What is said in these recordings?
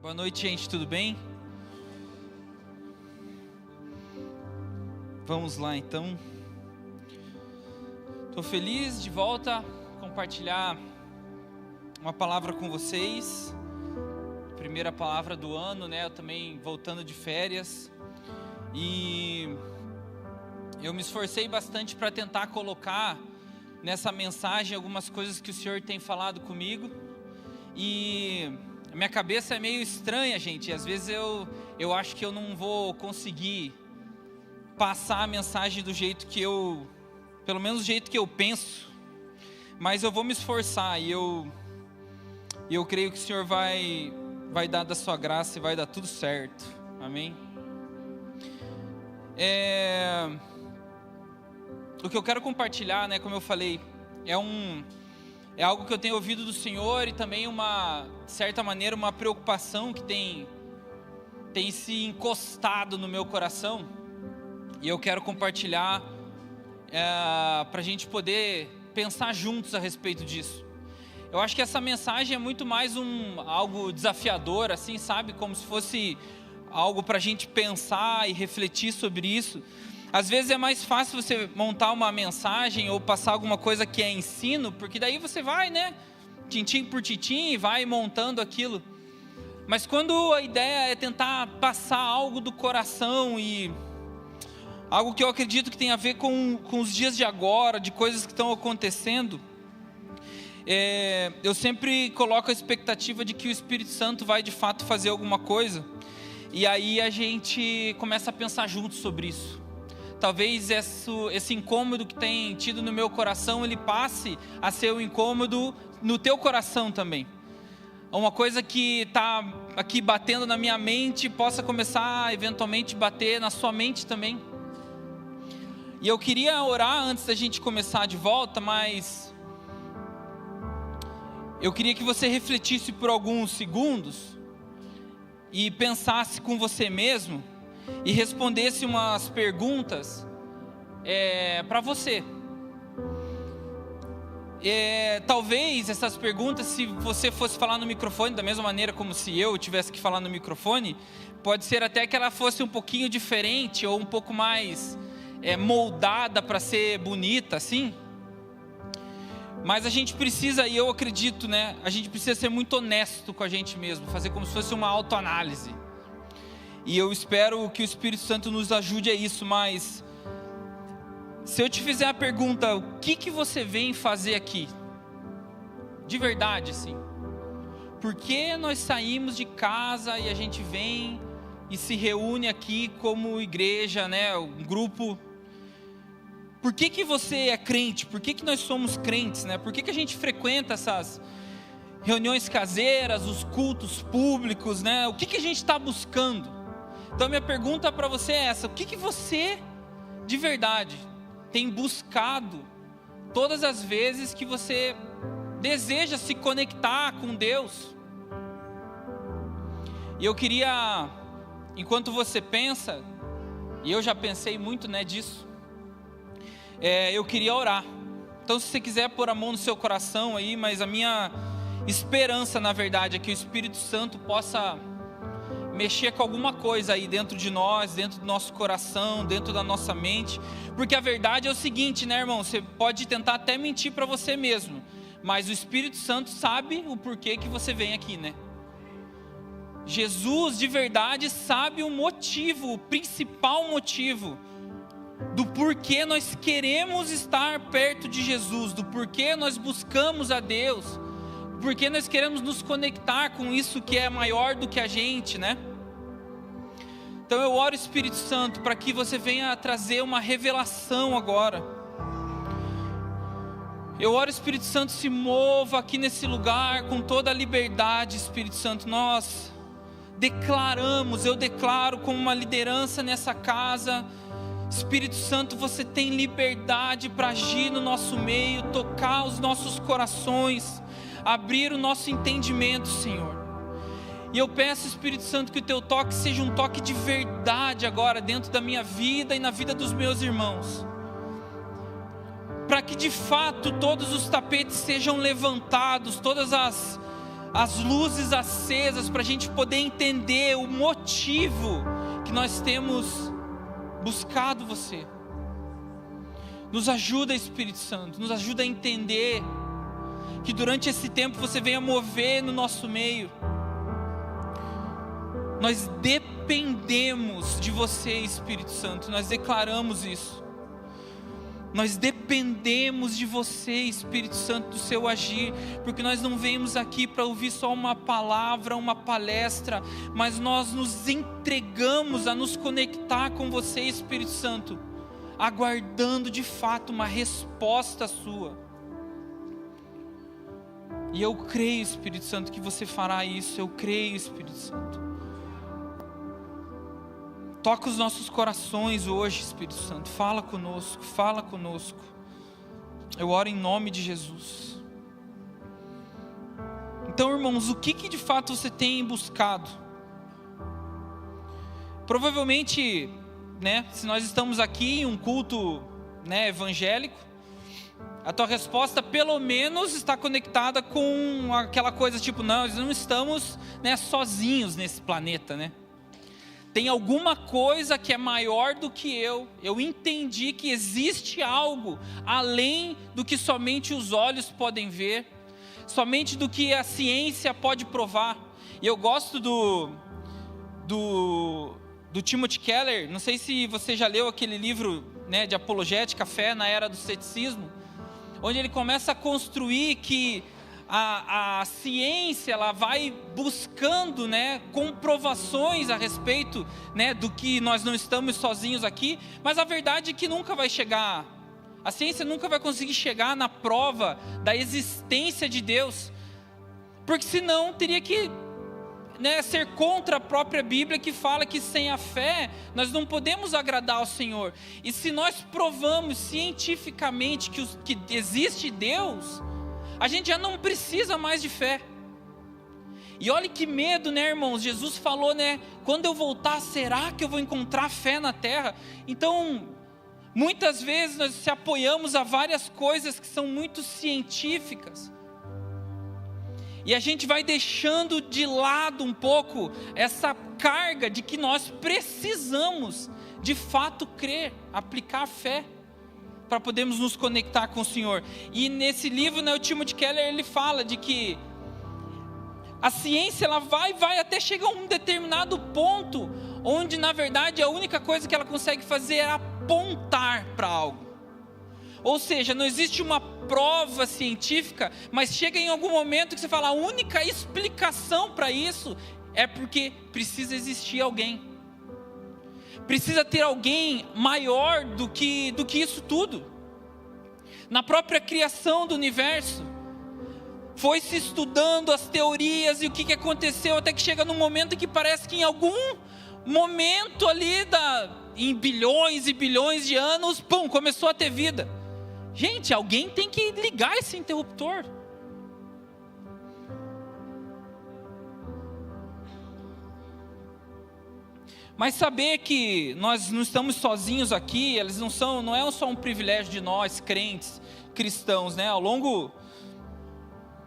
Boa noite, gente, tudo bem? Vamos lá, então. Estou feliz de volta a compartilhar uma palavra com vocês. Primeira palavra do ano, né? Eu também voltando de férias. E eu me esforcei bastante para tentar colocar nessa mensagem algumas coisas que o Senhor tem falado comigo. E a minha cabeça é meio estranha, gente. Às vezes eu acho que eu não vou conseguir passar a mensagem do jeito que pelo menos do jeito que eu penso. Mas eu vou me esforçar e eu creio que o Senhor vai dar da sua graça e vai dar tudo certo. Amém? O que eu quero compartilhar, né, como eu falei, é algo que eu tenho ouvido do Senhor e também de certa maneira, uma preocupação que tem se encostado no meu coração. E eu quero compartilhar para a gente poder pensar juntos a respeito disso. Eu acho que essa mensagem é muito mais algo desafiador, assim, sabe? Como se fosse algo para a gente pensar e refletir sobre isso. Às vezes é mais fácil você montar uma mensagem ou passar alguma coisa que é ensino, porque daí você vai, né, tintim por tintim, vai montando aquilo. Mas quando a ideia é tentar passar algo do coração e algo que eu acredito que tem a ver com os dias de agora, de coisas que estão acontecendo, eu sempre coloco a expectativa de que o Espírito Santo vai de fato fazer alguma coisa, e aí a gente começa a pensar juntos sobre isso. Talvez esse incômodo que tem tido no meu coração, ele passe a ser um incômodo no teu coração também. Uma coisa que está aqui batendo na minha mente possa começar a eventualmente bater na sua mente também. E eu queria orar antes da gente começar de volta, mas eu queria que você refletisse por alguns segundos e pensasse com você mesmo e respondesse umas perguntas para você. Talvez essas perguntas, se você fosse falar no microfone da mesma maneira como se eu tivesse que falar no microfone, pode ser até que ela fosse um pouquinho diferente ou um pouco mais moldada para ser bonita, assim. Mas a gente precisa, e eu acredito, né, a gente precisa ser muito honesto com a gente mesmo, fazer como se fosse uma autoanálise. E eu espero que o Espírito Santo nos ajude a isso. Mas se eu te fizer a pergunta, o que você vem fazer aqui? De verdade, sim. Por que nós saímos de casa e a gente vem e se reúne aqui como igreja, né, um grupo? Por que você é crente? Por que nós somos crentes, né? Por que a gente frequenta essas reuniões caseiras, os cultos públicos, né? O que a gente está buscando? Então minha pergunta para você é essa: o que você de verdade tem buscado todas as vezes que você deseja se conectar com Deus? E eu queria, enquanto você pensa, e eu já pensei muito, né, disso, eu queria orar. Então se você quiser pôr a mão no seu coração aí, mas a minha esperança na verdade é que o Espírito Santo possa mexer com alguma coisa aí dentro de nós, dentro do nosso coração, dentro da nossa mente. Porque a verdade é o seguinte, né, irmão? Você pode tentar até mentir para você mesmo, mas o Espírito Santo sabe o porquê que você vem aqui, né? Jesus de verdade sabe o motivo, o principal motivo do porquê nós queremos estar perto de Jesus, do porquê nós buscamos a Deus, porque nós queremos nos conectar com isso que é maior do que a gente, né? Então eu oro, Espírito Santo, para que você venha trazer uma revelação agora. Eu oro, Espírito Santo, se mova aqui nesse lugar com toda a liberdade, Espírito Santo. Nós declaramos, eu declaro como uma liderança nessa casa, Espírito Santo, você tem liberdade para agir no nosso meio, tocar os nossos corações, abrir o nosso entendimento, Senhor. E eu peço, Espírito Santo, que o teu toque seja um toque de verdade agora dentro da minha vida e na vida dos meus irmãos, para que de fato todos os tapetes sejam levantados, todas as luzes acesas para a gente poder entender o motivo que nós temos buscado você. Nos ajuda, Espírito Santo, nos ajuda a entender que durante esse tempo você venha mover no nosso meio. Nós dependemos de você, Espírito Santo, nós declaramos isso. Nós dependemos de você, Espírito Santo, do seu agir, porque nós não viemos aqui para ouvir só uma palavra, uma palestra, mas nós nos entregamos a nos conectar com você, Espírito Santo, aguardando de fato uma resposta sua. E eu creio, Espírito Santo, que você fará isso. Eu creio, Espírito Santo. Toca os nossos corações hoje, Espírito Santo. Fala conosco, fala conosco. Eu oro em nome de Jesus. Então, irmãos, o que de fato você tem buscado? Provavelmente, se nós estamos aqui em um culto, evangélico, a tua resposta pelo menos está conectada com aquela coisa tipo, nós não estamos sozinhos nesse planeta, Tem alguma coisa que é maior do que eu entendi que existe algo além do que somente os olhos podem ver, somente do que a ciência pode provar. E eu gosto do Timothy Keller, não sei se você já leu aquele livro de apologética, Fé na Era do Ceticismo, onde ele começa a construir que a ciência ela vai buscando comprovações a respeito do que nós não estamos sozinhos aqui, mas a verdade é que nunca vai chegar, a ciência nunca vai conseguir chegar na prova da existência de Deus, porque senão teria que ser contra a própria Bíblia, que fala que sem a fé nós não podemos agradar ao Senhor. E se nós provamos cientificamente que existe Deus, a gente já não precisa mais de fé. E olha que medo, irmãos? Jesus falou, quando eu voltar, será que eu vou encontrar fé na terra? Então, muitas vezes nós se apoiamos a várias coisas que são muito científicas. E a gente vai deixando de lado um pouco essa carga de que nós precisamos, de fato, crer, aplicar a fé, para podermos nos conectar com o Senhor. E nesse livro, o Timothy Keller, ele fala de que a ciência ela vai até chegar a um determinado ponto, onde na verdade a única coisa que ela consegue fazer é apontar para algo. Ou seja, não existe uma prova científica, mas chega em algum momento que você fala, a única explicação para isso é porque precisa existir alguém. Precisa ter alguém maior do que isso tudo. Na própria criação do universo, foi se estudando as teorias e o que aconteceu, até que chega num momento que parece que em algum momento ali, em bilhões e bilhões de anos, começou a ter vida. Gente, alguém tem que ligar esse interruptor. Mas saber que nós não estamos sozinhos aqui, não é só um privilégio de nós, crentes, cristãos, Ao longo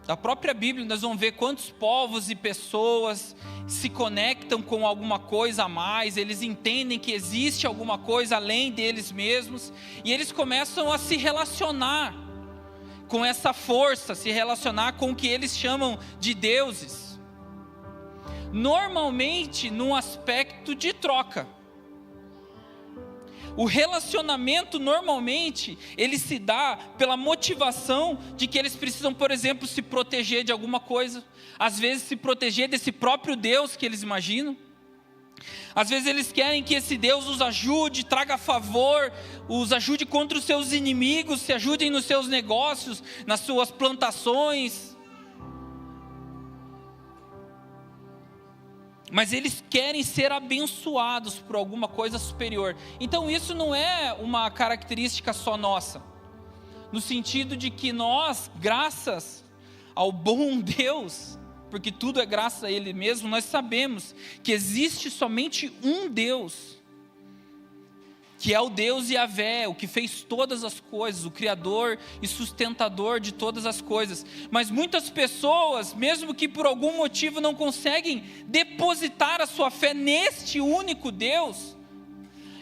da própria Bíblia, nós vamos ver quantos povos e pessoas se conectam com alguma coisa a mais, eles entendem que existe alguma coisa além deles mesmos, e eles começam a se relacionar com essa força, se relacionar com o que eles chamam de deuses. Normalmente num aspecto de troca. O relacionamento normalmente ele se dá pela motivação de que eles precisam, por exemplo, se proteger de alguma coisa. Às vezes se proteger desse próprio Deus que eles imaginam. Às vezes eles querem que esse Deus os ajude, traga favor, os ajude contra os seus inimigos, se ajudem nos seus negócios, nas suas plantações. Mas eles querem ser abençoados por alguma coisa superior. Então isso não é uma característica só nossa, no sentido de que nós, graças ao bom Deus, porque tudo é graças a Ele mesmo, nós sabemos que existe somente um Deus. que é o Deus Yahvé, o que fez todas as coisas, o Criador e sustentador de todas as coisas. Mas muitas pessoas, mesmo que por algum motivo não conseguem depositar a sua fé neste único Deus,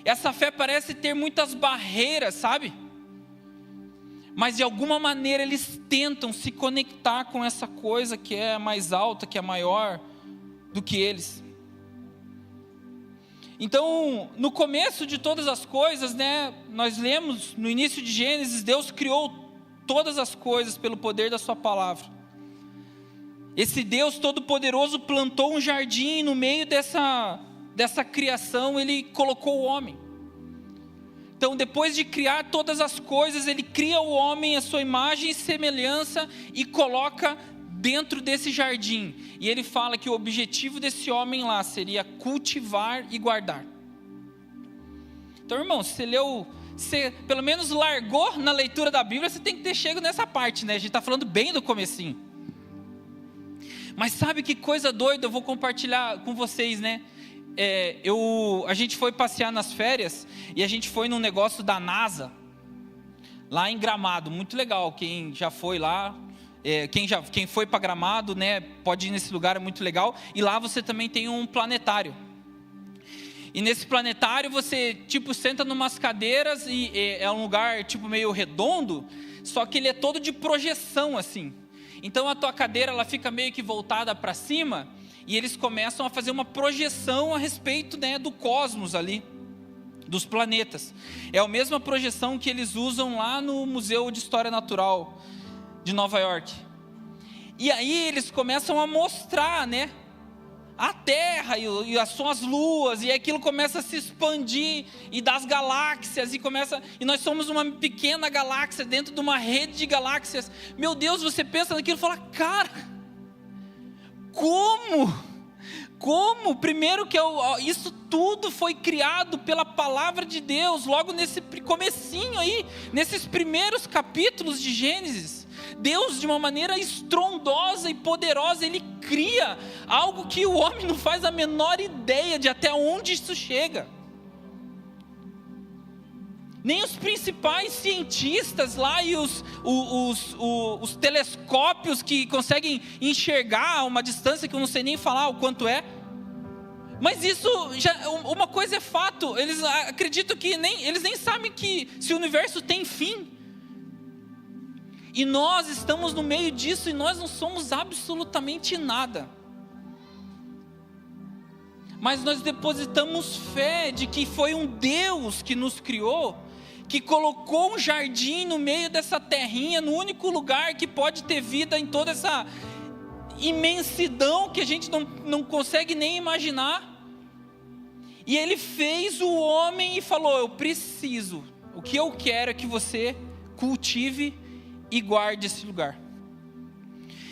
essa fé parece ter muitas barreiras, sabe? Mas de alguma maneira eles tentam se conectar com essa coisa que é mais alta, que é maior do que eles. Então, no começo de todas as coisas, né, nós lemos no início de Gênesis, Deus criou todas as coisas pelo poder da sua palavra. Esse Deus Todo-Poderoso plantou um jardim e no meio dessa criação Ele colocou o homem. Então, depois de criar todas as coisas, Ele cria o homem à sua imagem e semelhança e coloca dentro desse jardim. E Ele fala que o objetivo desse homem lá seria cultivar e guardar. Então, irmão, se você leu, você pelo menos largou na leitura da Bíblia, você tem que ter chego nessa parte, né? A gente está falando bem do comecinho. Mas sabe que coisa doida eu vou compartilhar com vocês, né? A gente foi passear nas férias e a gente foi num negócio da NASA, lá em Gramado, muito legal. Quem já foi lá, quem foi para Gramado, né, pode ir nesse lugar, é muito legal. E lá você também tem um planetário. E nesse planetário você senta numas cadeiras e é um lugar meio redondo, só que ele é todo de projeção assim. Então a tua cadeira ela fica meio que voltada para cima e eles começam a fazer uma projeção a respeito, né, do cosmos ali, dos planetas. É a mesma projeção que eles usam lá no Museu de História Natural de Nova York. E aí eles começam a mostrar, né, a Terra e as suas luas, e aquilo começa a se expandir, e das galáxias, e nós somos uma pequena galáxia dentro de uma rede de galáxias. Meu Deus, você pensa naquilo e fala, cara, como? Primeiro que isso tudo foi criado pela palavra de Deus, logo nesse comecinho aí, nesses primeiros capítulos de Gênesis. Deus, de uma maneira estrondosa e poderosa, Ele cria algo que o homem não faz a menor ideia de até onde isso chega. Nem os principais cientistas lá e os telescópios que conseguem enxergar a uma distância que eu não sei nem falar o quanto é. Mas isso, uma coisa é fato, eles acreditam que eles nem sabem que se o universo tem fim. E nós estamos no meio disso e nós não somos absolutamente nada. Mas nós depositamos fé de que foi um Deus que nos criou, que colocou um jardim no meio dessa terrinha, no único lugar que pode ter vida em toda essa imensidão que a gente não consegue nem imaginar. E Ele fez o homem e falou, o que eu quero é que você cultive e guarde esse lugar.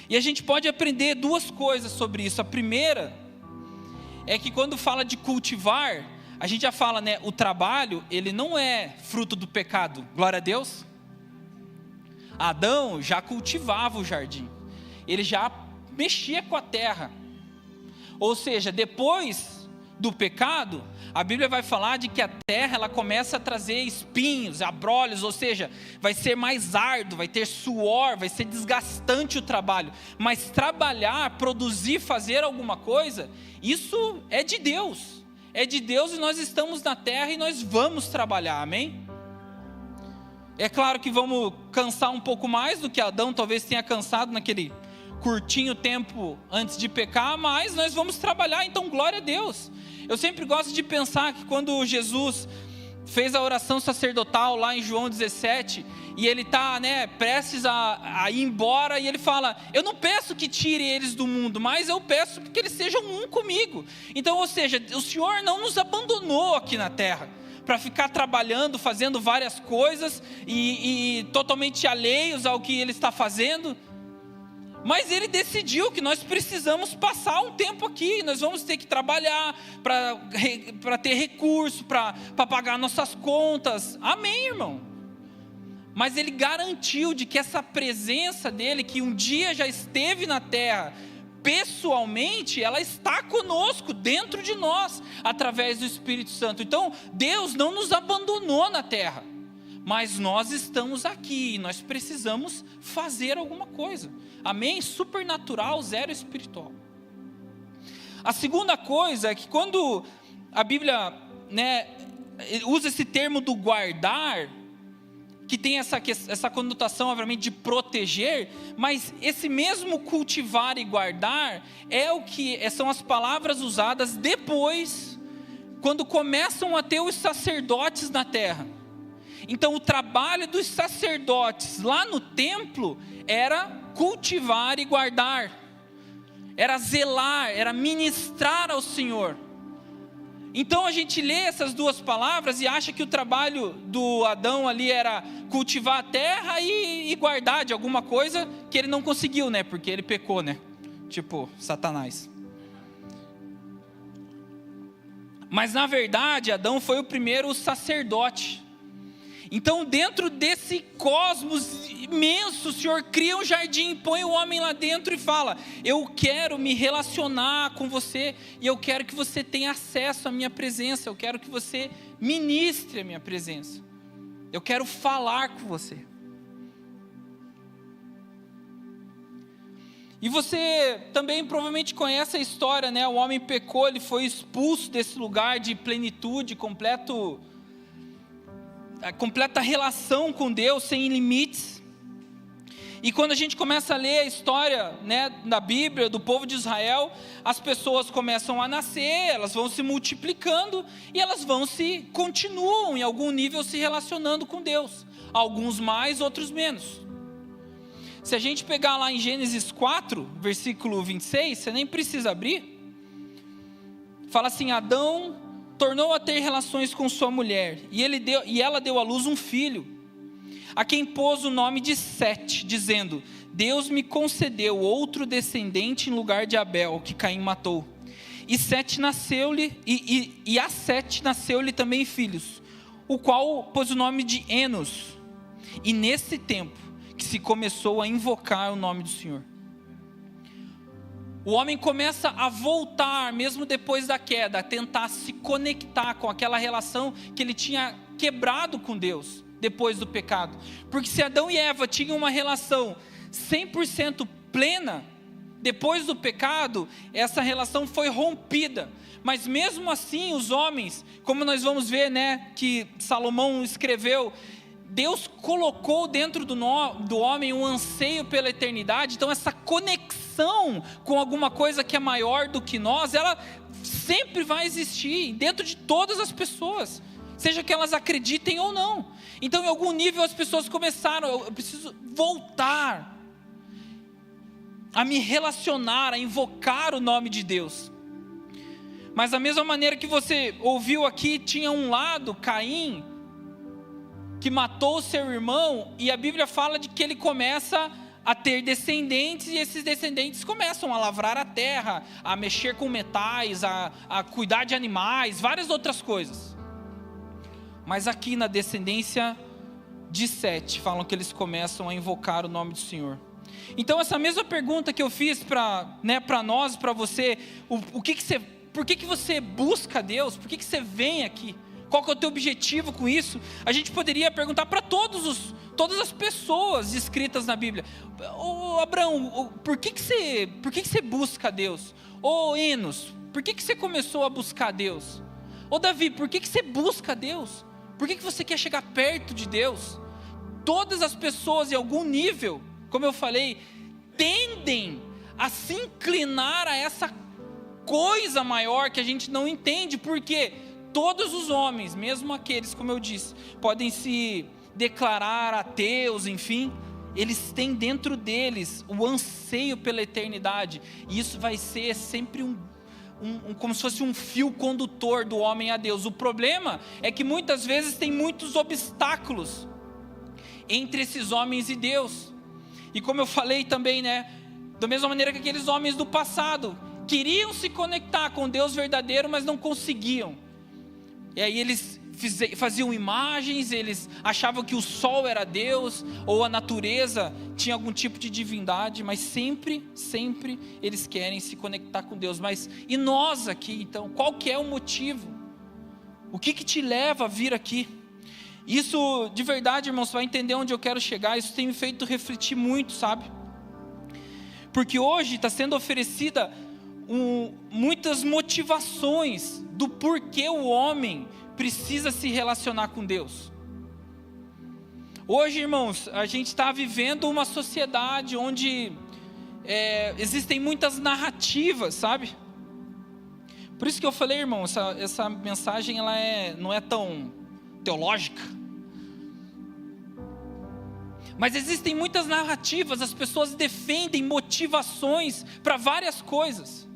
E a gente pode aprender duas coisas sobre isso. A primeira é que quando fala de cultivar, a gente já fala, né, o trabalho, ele não é fruto do pecado. Glória a Deus. Adão já cultivava o jardim. Ele já mexia com a terra. Ou seja, depois do pecado, a Bíblia vai falar de que a terra ela começa a trazer espinhos, abrolhos, ou seja, vai ser mais árduo, vai ter suor, vai ser desgastante o trabalho. Mas trabalhar, produzir, fazer alguma coisa, isso é de Deus. É de Deus e nós estamos na terra e nós vamos trabalhar, amém? É claro que vamos cansar um pouco mais do que Adão talvez tenha cansado naquele curtinho tempo antes de pecar, mas nós vamos trabalhar, então glória a Deus. Eu sempre gosto de pensar que quando Jesus fez a oração sacerdotal lá em João 17, e ele está, né, prestes a ir embora, e ele fala, eu não peço que tire eles do mundo, mas eu peço que eles sejam um comigo. Então, ou seja, o Senhor não nos abandonou aqui na terra, para ficar trabalhando, fazendo várias coisas, e totalmente alheios ao que Ele está fazendo. Mas Ele decidiu que nós precisamos passar um tempo aqui, nós vamos ter que trabalhar para ter recurso, para pagar nossas contas, amém, irmão? Mas Ele garantiu de que essa presença dEle, que um dia já esteve na terra, pessoalmente, ela está conosco, dentro de nós, através do Espírito Santo. Então, Deus não nos abandonou na terra, mas nós estamos aqui, e nós precisamos fazer alguma coisa. Amém? Supernatural, zero espiritual. A segunda coisa é que quando a Bíblia, usa esse termo do guardar, que tem essa conotação, obviamente, de proteger, mas esse mesmo cultivar e guardar são as palavras usadas depois, quando começam a ter os sacerdotes na terra. Então, o trabalho dos sacerdotes lá no templo era cultivar e guardar, era zelar, era ministrar ao Senhor. Então a gente lê essas duas palavras e acha que o trabalho do Adão ali era cultivar a terra e guardar de alguma coisa que ele não conseguiu, porque ele pecou, tipo Satanás. Mas na verdade Adão foi o primeiro sacerdote. Então, dentro desse cosmos imenso, o Senhor cria um jardim, põe o homem lá dentro e fala: eu quero me relacionar com você, e eu quero que você tenha acesso à minha presença, eu quero que você ministre a minha presença, eu quero falar com você. E você também provavelmente conhece a história, o homem pecou, ele foi expulso desse lugar de plenitude, completa relação com Deus, sem limites. E quando a gente começa a ler a história da Bíblia, do povo de Israel, as pessoas começam a nascer, elas vão se multiplicando, e elas continuam em algum nível se relacionando com Deus, alguns mais, outros menos. Se a gente pegar lá em Gênesis 4, versículo 26, você nem precisa abrir, fala assim: Adão tornou a ter relações com sua mulher, e ela deu à luz um filho, a quem pôs o nome de Sete, dizendo: Deus me concedeu outro descendente em lugar de Abel, que Caim matou. E Sete nasceu-lhe, e a Sete nasceu-lhe também filhos, o qual pôs o nome de Enos. E nesse tempo que se começou a invocar o nome do Senhor. O homem começa a voltar, mesmo depois da queda, a tentar se conectar com aquela relação que ele tinha quebrado com Deus, depois do pecado. Porque se Adão e Eva tinham uma relação 100% plena, depois do pecado, essa relação foi rompida. Mas mesmo assim, os homens, como nós vamos ver, que Salomão escreveu, Deus colocou dentro do homem um anseio pela eternidade. Então essa conexão com alguma coisa que é maior do que nós, ela sempre vai existir dentro de todas as pessoas, seja que elas acreditem ou não. Então em algum nível as pessoas começaram: eu preciso voltar a me relacionar, a invocar o nome de Deus. Mas da mesma maneira que você ouviu aqui, tinha um lado, Caim, que matou o seu irmão, e a Bíblia fala de que ele começa a ter descendentes, e esses descendentes começam a lavrar a terra, a mexer com metais, a cuidar de animais, várias outras coisas. Mas aqui na descendência de Sete, falam que eles começam a invocar o nome do Senhor. Então essa mesma pergunta que eu fiz para nós, para você, por que você busca Deus? Por que você vem aqui? Qual que é o teu objetivo com isso? A gente poderia perguntar para todas as pessoas descritas na Bíblia: ô Abraão, por que você busca Deus? Ô Enos, por que você começou a buscar Deus? Ô Davi, por que você busca Deus? Por que você quer chegar perto de Deus? Todas as pessoas em algum nível, como eu falei, tendem a se inclinar a essa coisa maior que a gente não entende, porque todos os homens, mesmo aqueles, como eu disse, podem se declarar ateus, enfim, eles têm dentro deles o anseio pela eternidade, e isso vai ser sempre como se fosse um fio condutor do homem a Deus. O problema é que muitas vezes tem muitos obstáculos entre esses homens e Deus, e como eu falei também, da mesma maneira que aqueles homens do passado queriam se conectar com Deus verdadeiro, mas não conseguiam. E aí eles faziam imagens, eles achavam que o sol era Deus, ou a natureza tinha algum tipo de divindade, mas sempre eles querem se conectar com Deus. Mas e nós aqui então, qual que é o motivo? O que te leva a vir aqui? Isso de verdade, irmãos, você vai entender onde eu quero chegar. Isso tem me feito refletir muito, sabe? Porque hoje está sendo oferecida muitas motivações do porquê o homem precisa se relacionar com Deus. Hoje, irmãos, a gente está vivendo uma sociedade onde existem muitas narrativas, sabe? Por isso que eu falei, irmão, essa mensagem ela não é tão teológica. Mas existem muitas narrativas, as pessoas defendem motivações para várias coisas.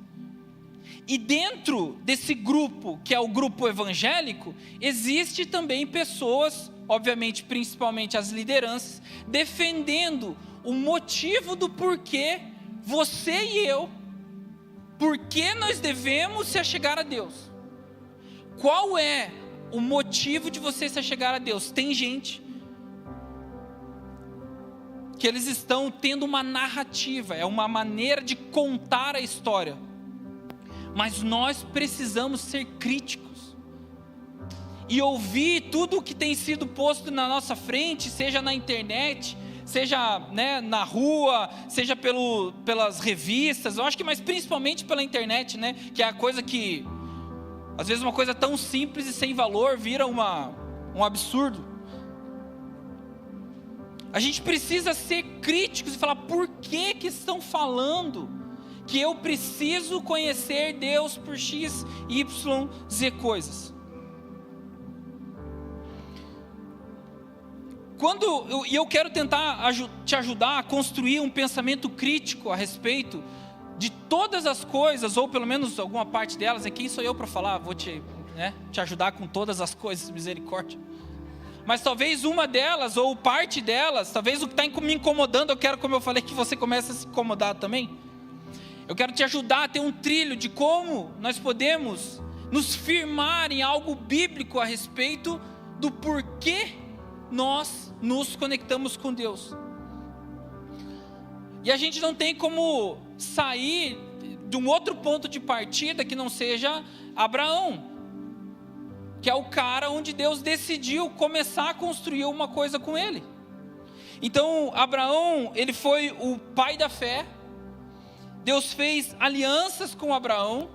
E dentro desse grupo, que é o grupo evangélico, existe também pessoas, obviamente, principalmente as lideranças, defendendo o motivo do porquê você e eu, porquê nós devemos se achegar a Deus. Qual é o motivo de você se achegar a Deus? Tem gente que eles estão tendo uma narrativa, é uma maneira de contar a história. Mas nós precisamos ser críticos e ouvir tudo o que tem sido posto na nossa frente, seja na internet, seja, né, na rua, seja pelas revistas. Eu acho que mais principalmente pela internet, né, que é a coisa que às vezes uma coisa tão simples e sem valor vira um absurdo. A gente precisa ser críticos e falar por que estão falando que eu preciso conhecer Deus por X, Y, Z coisas. E eu quero tentar te ajudar a construir um pensamento crítico a respeito de todas as coisas, ou pelo menos alguma parte delas. Quem sou eu para falar? Vou te ajudar com todas as coisas, misericórdia. Mas talvez uma delas, ou parte delas, talvez o que está me incomodando, eu quero, como eu falei, que você comece a se incomodar também. Eu quero te ajudar a ter um trilho de como nós podemos nos firmar em algo bíblico a respeito do porquê nós nos conectamos com Deus. E a gente não tem como sair de um outro ponto de partida que não seja Abraão, que é o cara onde Deus decidiu começar a construir uma coisa com ele. Então Abraão, ele foi o pai da fé. Deus fez alianças com Abraão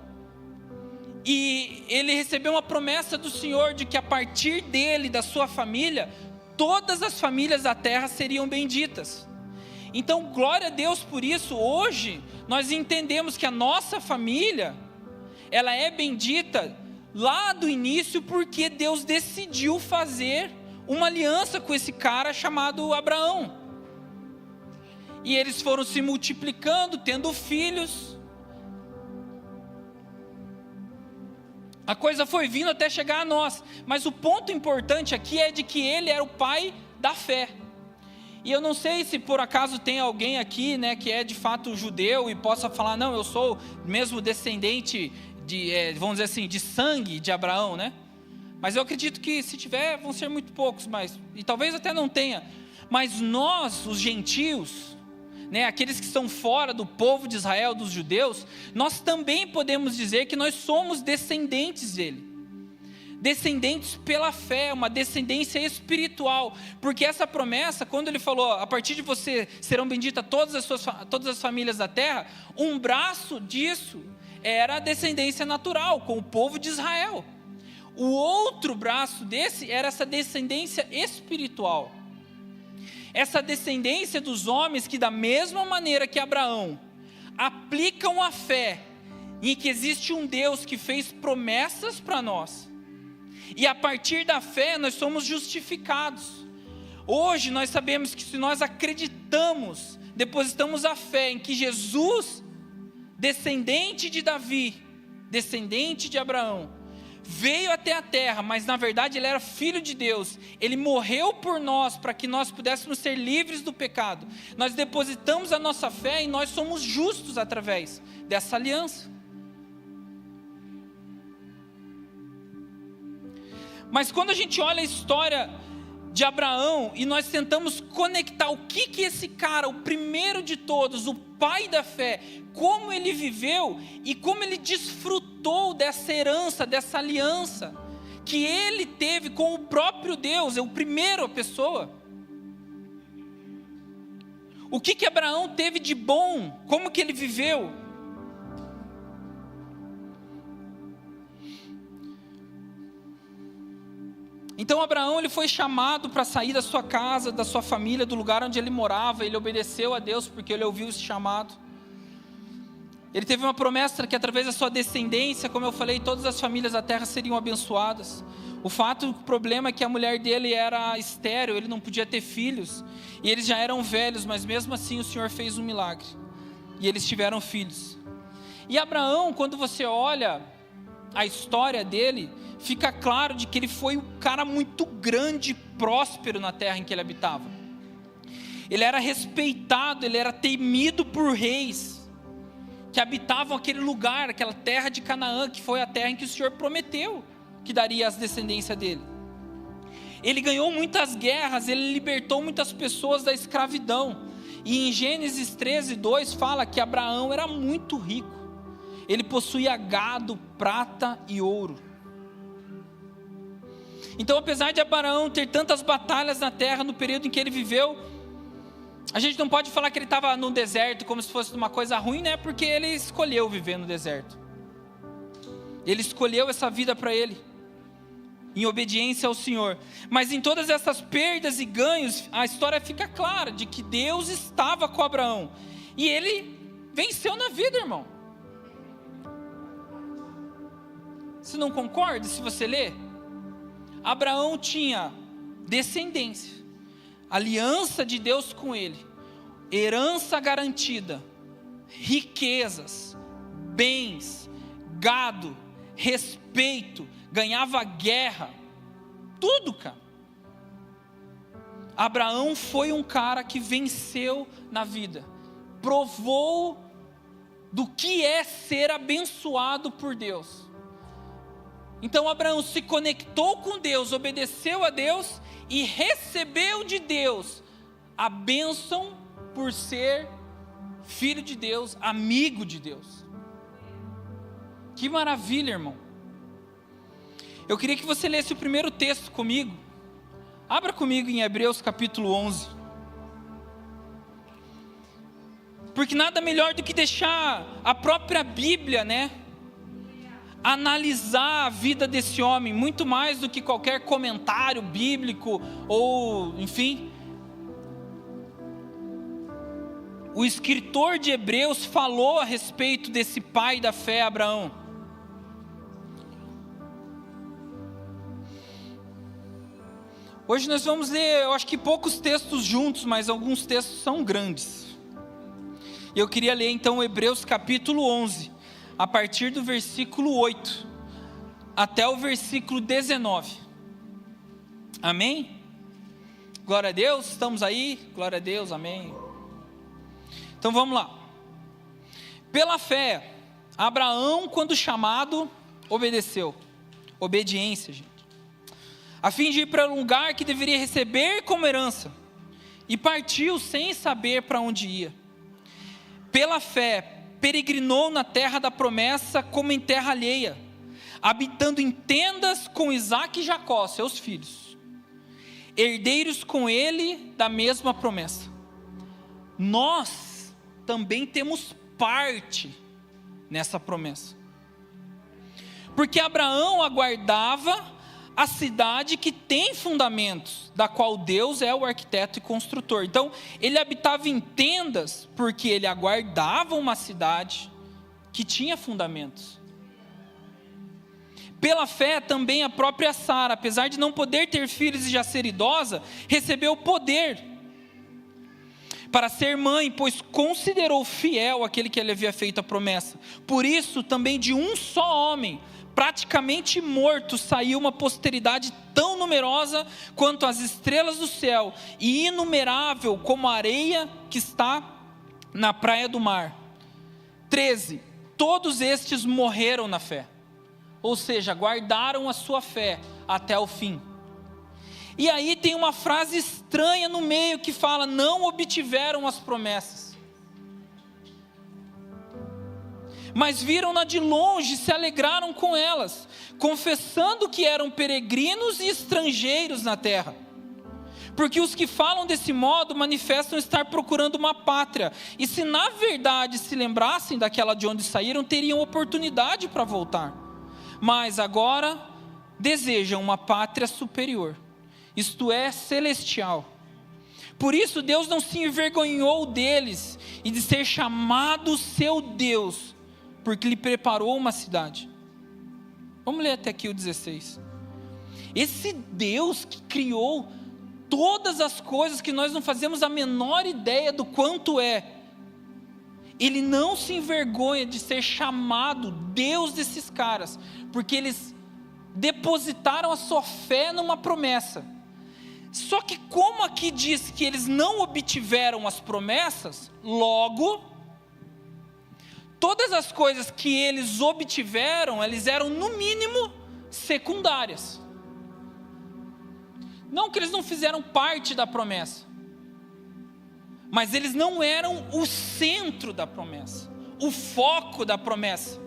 e ele recebeu uma promessa do Senhor de que a partir dele, da sua família, todas as famílias da terra seriam benditas. Então, glória a Deus por isso. Hoje nós entendemos que a nossa família, ela é bendita lá do início porque Deus decidiu fazer uma aliança com esse cara chamado Abraão. E eles foram se multiplicando, tendo filhos. A coisa foi vindo até chegar a nós. Mas o ponto importante aqui é de que ele era o pai da fé. E eu não sei se por acaso tem alguém aqui, né, que é de fato judeu e possa falar, não, eu sou mesmo descendente vamos dizer assim, de sangue de Abraão, né? Mas eu acredito que se tiver, vão ser muito poucos, e talvez até não tenha. Mas nós, os gentios, né, aqueles que estão fora do povo de Israel, dos judeus, nós também podemos dizer que nós somos descendentes dele. Descendentes pela fé, uma descendência espiritual. Porque essa promessa, quando ele falou, a partir de você serão benditas todas as famílias da terra, um braço disso era a descendência natural, com o povo de Israel. O outro braço desse era essa descendência espiritual. Essa descendência dos homens que, da mesma maneira que Abraão, aplicam a fé em que existe um Deus que fez promessas para nós. E a partir da fé nós somos justificados. Hoje nós sabemos que se nós acreditamos, depositamos a fé em que Jesus, descendente de Davi, descendente de Abraão, veio até a terra, mas na verdade ele era filho de Deus. Ele morreu por nós para que nós pudéssemos ser livres do pecado. Nós depositamos a nossa fé e nós somos justos através dessa aliança. Mas quando a gente olha a história de Abraão e nós tentamos conectar o que esse cara, o primeiro de todos, o pai da fé, como ele viveu e como ele desfrutou dessa herança, dessa aliança que ele teve com o próprio Deus, é o primeiro pessoa. O que Abraão teve de bom, como que ele viveu? Então Abraão, ele foi chamado para sair da sua casa, da sua família, do lugar onde ele morava. Ele obedeceu a Deus porque ele ouviu esse chamado. Ele teve uma promessa que através da sua descendência, como eu falei, todas as famílias da terra seriam abençoadas. O problema é que a mulher dele era estéril, ele não podia ter filhos. E eles já eram velhos, mas mesmo assim o Senhor fez um milagre. E eles tiveram filhos. E Abraão, quando você olha a história dele, fica claro de que ele foi um cara muito grande e próspero na terra em que ele habitava. Ele era respeitado, ele era temido por reis que habitavam aquele lugar, aquela terra de Canaã, que foi a terra em que o Senhor prometeu que daria às descendências dele. Ele ganhou muitas guerras, ele libertou muitas pessoas da escravidão. E em Gênesis 13:2 fala que Abraão era muito rico. Ele possuía gado, prata e ouro. Então, apesar de Abraão ter tantas batalhas na terra no período em que ele viveu, a gente não pode falar que ele estava no deserto como se fosse uma coisa ruim, né? Porque ele escolheu viver no deserto. Ele escolheu essa vida para ele, em obediência ao Senhor. Mas em todas essas perdas e ganhos, a história fica clara de que Deus estava com Abraão. E ele venceu na vida, irmão. Você não concorda se você ler? Abraão tinha descendência, aliança de Deus com ele, herança garantida, riquezas, bens, gado, respeito, ganhava guerra, tudo, cara. Abraão foi um cara que venceu na vida, provou do que é ser abençoado por Deus. Então Abraão se conectou com Deus, obedeceu a Deus e recebeu de Deus a bênção por ser filho de Deus, amigo de Deus. Que maravilha, irmão. Eu queria que você lesse o primeiro texto comigo. Abra comigo em Hebreus capítulo 11. Porque nada melhor do que deixar a própria Bíblia, né? Analisar a vida desse homem, muito mais do que qualquer comentário bíblico, ou enfim. O escritor de Hebreus falou a respeito desse pai da fé, Abraão. Hoje nós vamos ler, eu acho que poucos textos juntos, mas alguns textos são grandes. Eu queria ler então Hebreus capítulo 11, a partir do versículo 8 até o versículo 19. Amém? Glória a Deus, estamos aí? Glória a Deus, amém. Então vamos lá. Pela fé, Abraão, quando chamado, obedeceu. Obediência, gente. A fim de ir para um lugar que deveria receber como herança. E partiu sem saber para onde ia. Pela fé, peregrinou na terra da promessa como em terra alheia, habitando em tendas com Isaque e Jacó, seus filhos, herdeiros com ele da mesma promessa. Nós também temos parte nessa promessa, porque Abraão aguardava a cidade que tem fundamentos, da qual Deus é o arquiteto e construtor. Então, ele habitava em tendas, porque ele aguardava uma cidade que tinha fundamentos. Pela fé, também a própria Sara, apesar de não poder ter filhos e já ser idosa, recebeu poder para ser mãe, pois considerou fiel aquele que lhe havia feito a promessa. Por isso, também de um só homem, praticamente morto, saiu uma posteridade tão numerosa quanto as estrelas do céu, e inumerável como a areia que está na praia do mar. 13. Todos estes morreram na fé, ou seja, guardaram a sua fé até o fim. E aí tem uma frase estranha no meio que fala: não obtiveram as promessas, mas viram-na de longe e se alegraram com elas, confessando que eram peregrinos e estrangeiros na terra. Porque os que falam desse modo manifestam estar procurando uma pátria, e se na verdade se lembrassem daquela de onde saíram, teriam oportunidade para voltar. Mas agora desejam uma pátria superior, isto é, celestial. Por isso Deus não se envergonhou deles e de ser chamado seu Deus, porque lhe preparou uma cidade. Vamos ler até aqui o 16. Esse Deus que criou todas as coisas que nós não fazemos a menor ideia do quanto é, Ele não se envergonha de ser chamado Deus desses caras, porque eles depositaram a sua fé numa promessa. Só que como aqui diz que eles não obtiveram as promessas, logo, todas as coisas que eles obtiveram, eles eram no mínimo secundárias. Não que eles não fizeram parte da promessa, mas eles não eram o centro da promessa, o foco da promessa.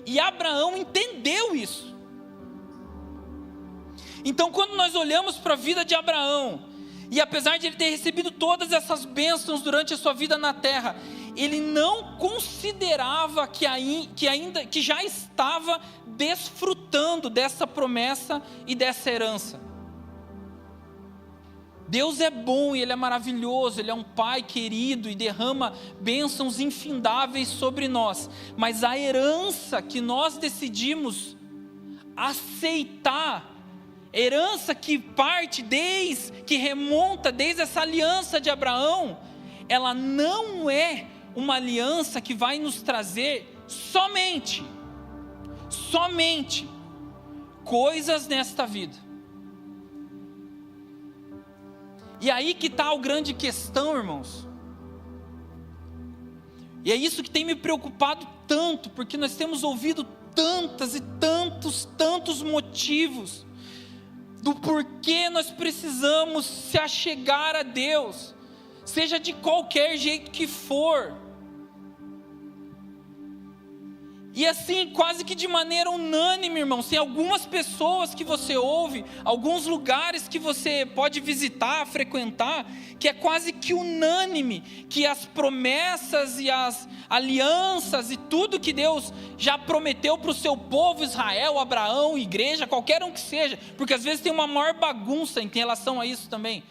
E Abraão entendeu isso. Então, quando nós olhamos para a vida de Abraão, e apesar de ele ter recebido todas essas bênçãos durante a sua vida na terra, ele não considerava que já estava desfrutando dessa promessa e dessa herança. Deus é bom e Ele é maravilhoso, Ele é um Pai querido e derrama bênçãos infindáveis sobre nós. Mas a herança que nós decidimos aceitar, herança que que remonta desde essa aliança de Abraão, ela não é uma aliança que vai nos trazer somente coisas nesta vida. E aí que está a grande questão, irmãos. E é isso que tem me preocupado tanto, porque nós temos ouvido tantas e tantos motivos do porquê nós precisamos se achegar a Deus, seja de qualquer jeito que for. E assim, quase que de maneira unânime, irmãos, tem algumas pessoas que você ouve, alguns lugares que você pode visitar, frequentar, que é quase que unânime, que as promessas e as alianças e tudo que Deus já prometeu para o seu povo, Israel, Abraão, igreja, qualquer um que seja, porque às vezes tem uma maior bagunça em relação a isso também.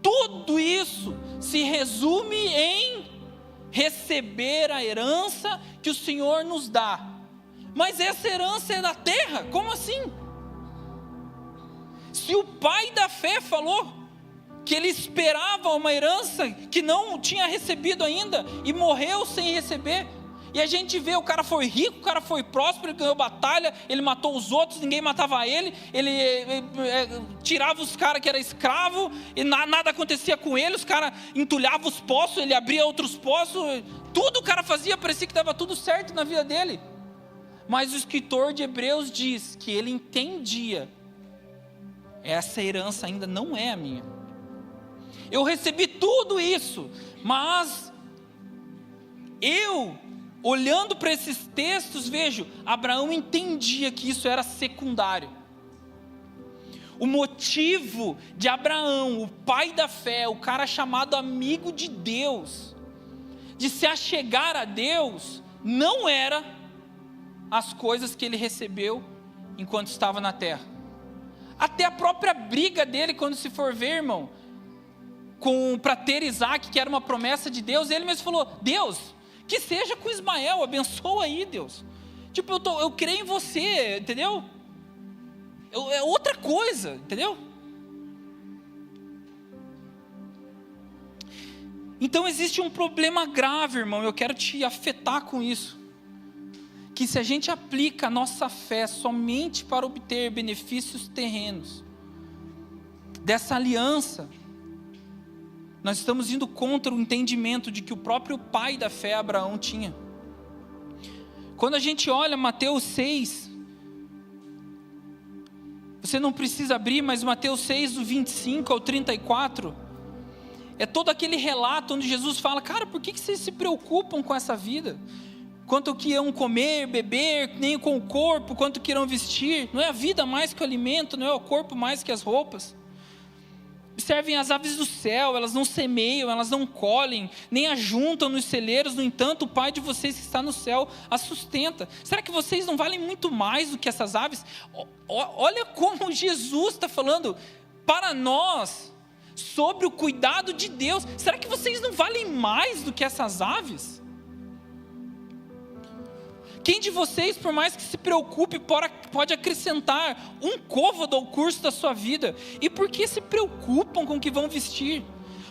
Tudo isso se resume em receber a herança que o Senhor nos dá. Mas essa herança é da terra? Como assim? Se o pai da fé falou que ele esperava uma herança que não tinha recebido ainda e morreu sem receber, e a gente vê, o cara foi rico, o cara foi próspero, ele ganhou batalha, ele matou os outros, ninguém matava ele tirava os caras que eram escravos, e nada acontecia com ele, os caras entulhavam os poços, ele abria outros poços, tudo o cara fazia, parecia que dava tudo certo na vida dele. Mas o escritor de Hebreus diz que ele entendia, essa herança ainda não é a minha. Eu recebi tudo isso, mas olhando para esses textos, vejo, Abraão entendia que isso era secundário. O motivo de Abraão, o pai da fé, o cara chamado amigo de Deus, de se achegar a Deus, não era as coisas que ele recebeu enquanto estava na terra. Até a própria briga dele, quando se for ver, irmão, para ter Isaac, que era uma promessa de Deus, ele mesmo falou: Deus, que seja com Ismael, abençoa aí, Deus. Tipo, eu creio em você, entendeu? É outra coisa, entendeu? Então existe um problema grave, irmão, eu quero te afetar com isso. Que se a gente aplica a nossa fé somente para obter benefícios terrenos dessa aliança, nós estamos indo contra o entendimento de que o próprio pai da fé, Abraão, tinha. Quando a gente olha Mateus 6, Você não precisa abrir, mas Mateus 6, do 25 ao 34, é todo aquele relato onde Jesus fala, cara, por que vocês se preocupam com essa vida? Quanto que irão comer, beber, nem com o corpo, quanto que irão vestir? Não é a vida mais que o alimento, não é o corpo mais que as roupas? Observem as aves do céu, elas não semeiam, elas não colhem, nem ajuntam nos celeiros, no entanto, o Pai de vocês que está no céu as sustenta. Será que vocês não valem muito mais do que essas aves? Olha como Jesus está falando para nós sobre o cuidado de Deus. Será que vocês não valem mais do que essas aves? Quem de vocês, por mais que se preocupe, pode acrescentar um côvado ao curso da sua vida? E por que se preocupam com o que vão vestir?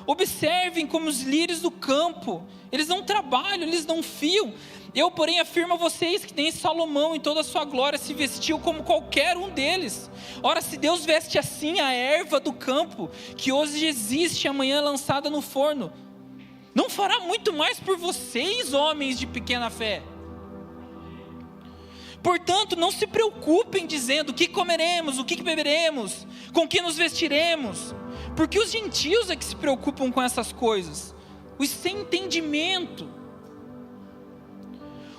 Observem como os lírios do campo, eles não trabalham, eles não fiam. Eu, porém, afirmo a vocês que nem Salomão em toda a sua glória se vestiu como qualquer um deles. Ora, se Deus veste assim a erva do campo, que hoje existe e amanhã é lançada no forno, não fará muito mais por vocês, homens de pequena fé? Portanto, não se preocupem dizendo o que comeremos, o que beberemos, com que nos vestiremos, porque os gentios é que se preocupam com essas coisas, os sem entendimento.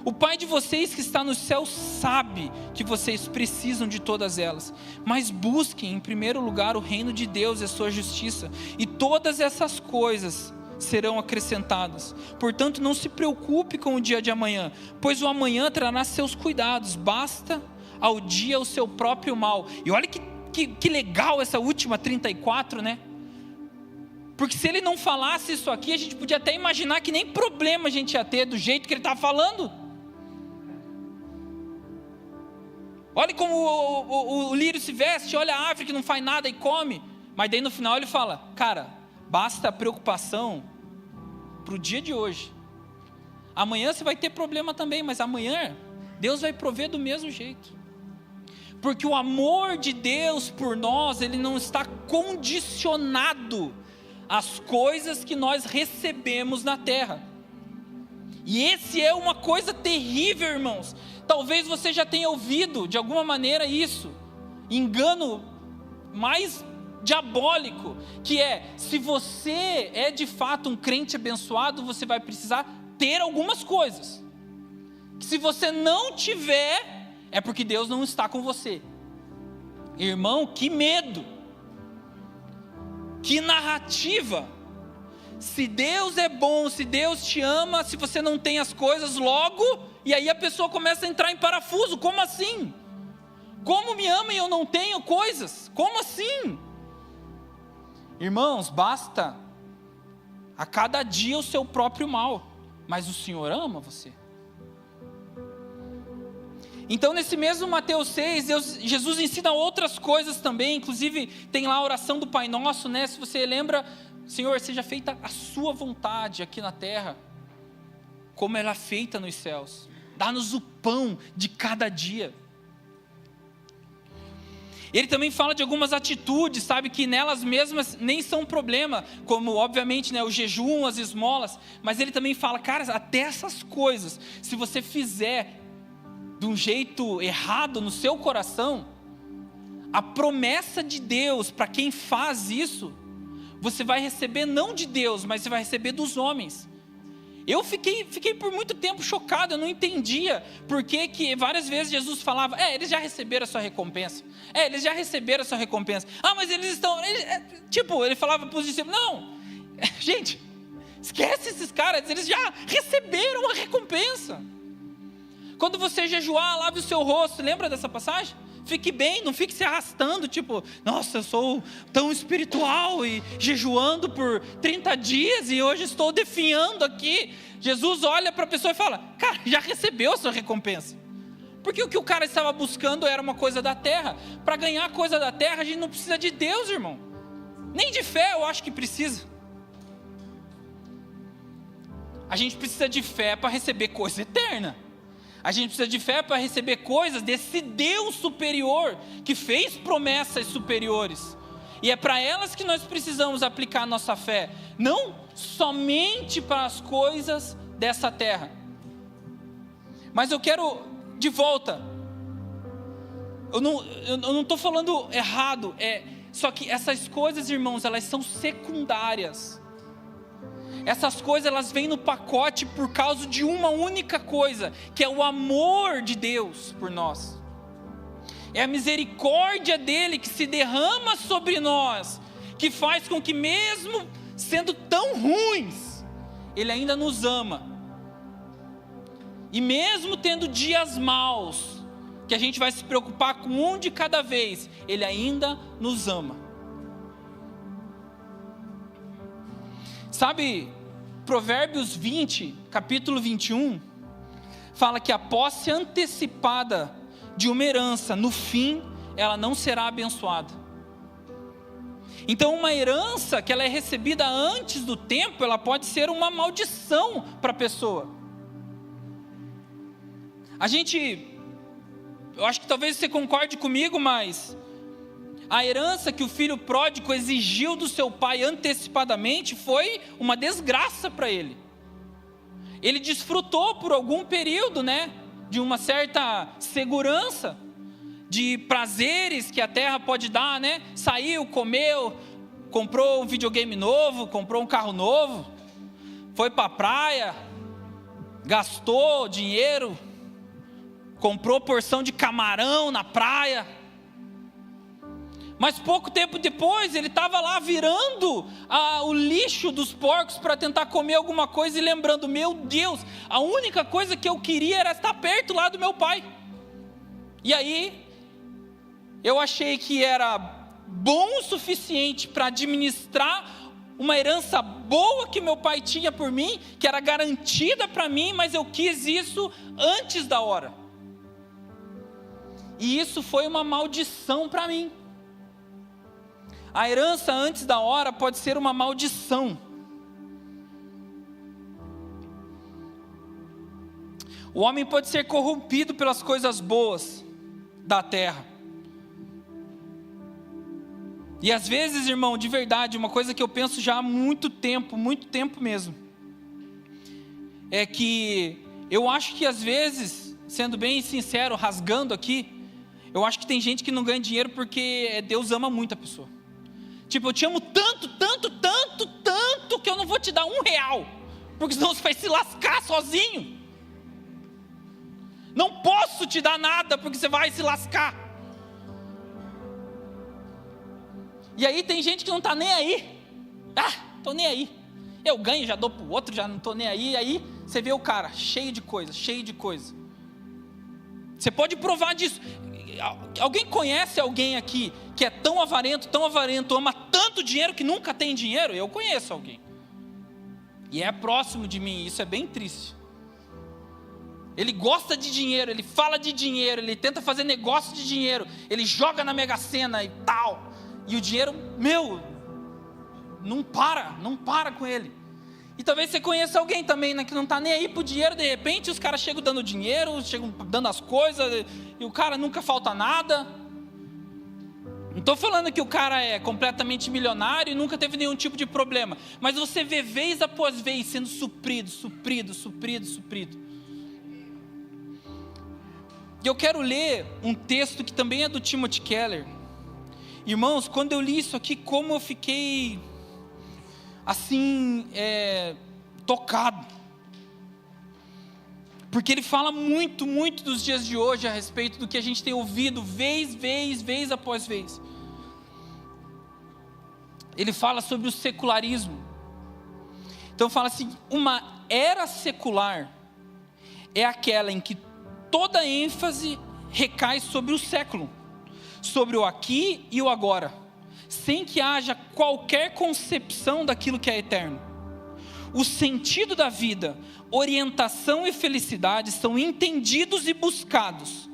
O Pai de vocês que está no céu sabe que vocês precisam de todas elas, mas busquem em primeiro lugar o reino de Deus e a sua justiça, e todas essas coisas serão acrescentadas. Portanto, não se preocupe com o dia de amanhã, pois o amanhã trará seus cuidados, basta ao dia o seu próprio mal. E olha que legal essa última 34, né? Porque se ele não falasse isso aqui, a gente podia até imaginar que nem problema a gente ia ter do jeito que ele estava falando. Olha como o lírio se veste, olha a árvore que não faz nada e come. Mas daí no final ele fala, cara, basta a preocupação para o dia de hoje. Amanhã você vai ter problema também, mas amanhã Deus vai prover do mesmo jeito. Porque o amor de Deus por nós, ele não está condicionado às coisas que nós recebemos na terra. E esse é uma coisa terrível, irmãos. Talvez você já tenha ouvido de alguma maneira isso. Engano mais diabólico, que é, se você é de fato um crente abençoado, você vai precisar ter algumas coisas, que se você não tiver, é porque Deus não está com você. Irmão, que medo, que narrativa. Se Deus é bom, se Deus te ama, se você não tem as coisas logo, e aí a pessoa começa a entrar em parafuso, como assim? Como me ama e eu não tenho coisas? Como assim? Irmãos, basta a cada dia o seu próprio mal, mas o Senhor ama você. Então nesse mesmo Mateus 6, Jesus ensina outras coisas também, inclusive tem lá a oração do Pai Nosso, né? Se você lembra, Senhor, seja feita a sua vontade aqui na terra, como ela é feita nos céus. Dá-nos o pão de cada dia. Ele também fala de algumas atitudes, sabe, que nelas mesmas nem são problema, como obviamente, né, o jejum, as esmolas, mas ele também fala, cara, até essas coisas, se você fizer de um jeito errado no seu coração, a promessa de Deus para quem faz isso, você vai receber não de Deus, mas você vai receber dos homens. Eu fiquei por muito tempo chocado, eu não entendia por que várias vezes Jesus falava, eles já receberam a sua recompensa. Eles já receberam a sua recompensa. Mas eles estão... ele falava para os discípulos, não, gente, esquece esses caras, eles já receberam a recompensa. Quando você jejuar, lave o seu rosto, lembra dessa passagem? Fique bem, não fique se arrastando, tipo, nossa, eu sou tão espiritual e jejuando por 30 dias e hoje estou definhando aqui. Jesus olha para a pessoa e fala, cara, já recebeu a sua recompensa. Porque o que o cara estava buscando era uma coisa da terra. Para ganhar coisa da terra, a gente não precisa de Deus, irmão. Nem de fé eu acho que precisa. A gente precisa de fé para receber coisa eterna. A gente precisa de fé para receber coisas desse Deus superior, que fez promessas superiores. E é para elas que nós precisamos aplicar a nossa fé. Não somente para as coisas dessa terra. Mas eu quero, de volta, Eu não estou falando errado, só que essas coisas, irmãos, elas são secundárias. Essas coisas, elas vêm no pacote por causa de uma única coisa, que é o amor de Deus por nós. É a misericórdia dele que se derrama sobre nós, que faz com que mesmo sendo tão ruins, ele ainda nos ama. E mesmo tendo dias maus, que a gente vai se preocupar com um de cada vez, ele ainda nos ama. Sabe, Provérbios 20, capítulo 21, fala que a posse antecipada de uma herança, no fim, ela não será abençoada. Então uma herança que ela é recebida antes do tempo, ela pode ser uma maldição para a pessoa. Eu acho que talvez você concorde comigo, mas a herança que o filho pródigo exigiu do seu pai antecipadamente foi uma desgraça para ele. Ele desfrutou por algum período, de uma certa segurança, de prazeres que a terra pode dar, Saiu, comeu, comprou um videogame novo, comprou um carro novo, foi para a praia, gastou dinheiro, comprou porção de camarão na praia. Mas pouco tempo depois, ele estava lá virando o lixo dos porcos para tentar comer alguma coisa e lembrando, meu Deus, a única coisa que eu queria era estar perto lá do meu pai. E aí, eu achei que era bom o suficiente para administrar uma herança boa que meu pai tinha por mim, que era garantida para mim, mas eu quis isso antes da hora. E isso foi uma maldição para mim. A herança antes da hora pode ser uma maldição. O homem pode ser corrompido pelas coisas boas da terra. E às vezes, irmão, de verdade, uma coisa que eu penso já há muito tempo mesmo, é que eu acho que às vezes, sendo bem sincero, rasgando aqui, eu acho que tem gente que não ganha dinheiro porque Deus ama muito a pessoa. Tipo, eu te amo tanto, que eu não vou te dar R$1, porque senão você vai se lascar sozinho. Não posso te dar nada, porque você vai se lascar. E aí tem gente que não está nem aí. Estou nem aí. Eu ganho, já dou para o outro, já não estou nem aí. Aí você vê o cara cheio de coisa. Você pode provar disso. Alguém conhece alguém aqui que é tão avarento, ama tanto dinheiro que nunca tem dinheiro? Eu conheço alguém. E é próximo de mim, isso é bem triste. Ele gosta de dinheiro, ele fala de dinheiro, ele tenta fazer negócio de dinheiro, ele joga na Mega Sena e tal. E o dinheiro, não para com ele. E talvez você conheça alguém também, que não está nem aí pro dinheiro, de repente os caras chegam dando dinheiro, chegam dando as coisas, e o cara nunca falta nada. Não estou falando que o cara é completamente milionário e nunca teve nenhum tipo de problema, mas você vê vez após vez sendo suprido. E eu quero ler um texto que também é do Timothy Keller. Irmãos, quando eu li isso aqui, como eu fiquei assim, tocado, porque ele fala muito dos dias de hoje a respeito do que a gente tem ouvido vez após vez. Ele fala sobre o secularismo. Então fala assim, uma era secular é aquela em que toda a ênfase recai sobre o século, sobre o aqui e o agora, sem que haja qualquer concepção daquilo que é eterno. O sentido da vida, orientação e felicidade são entendidos e buscados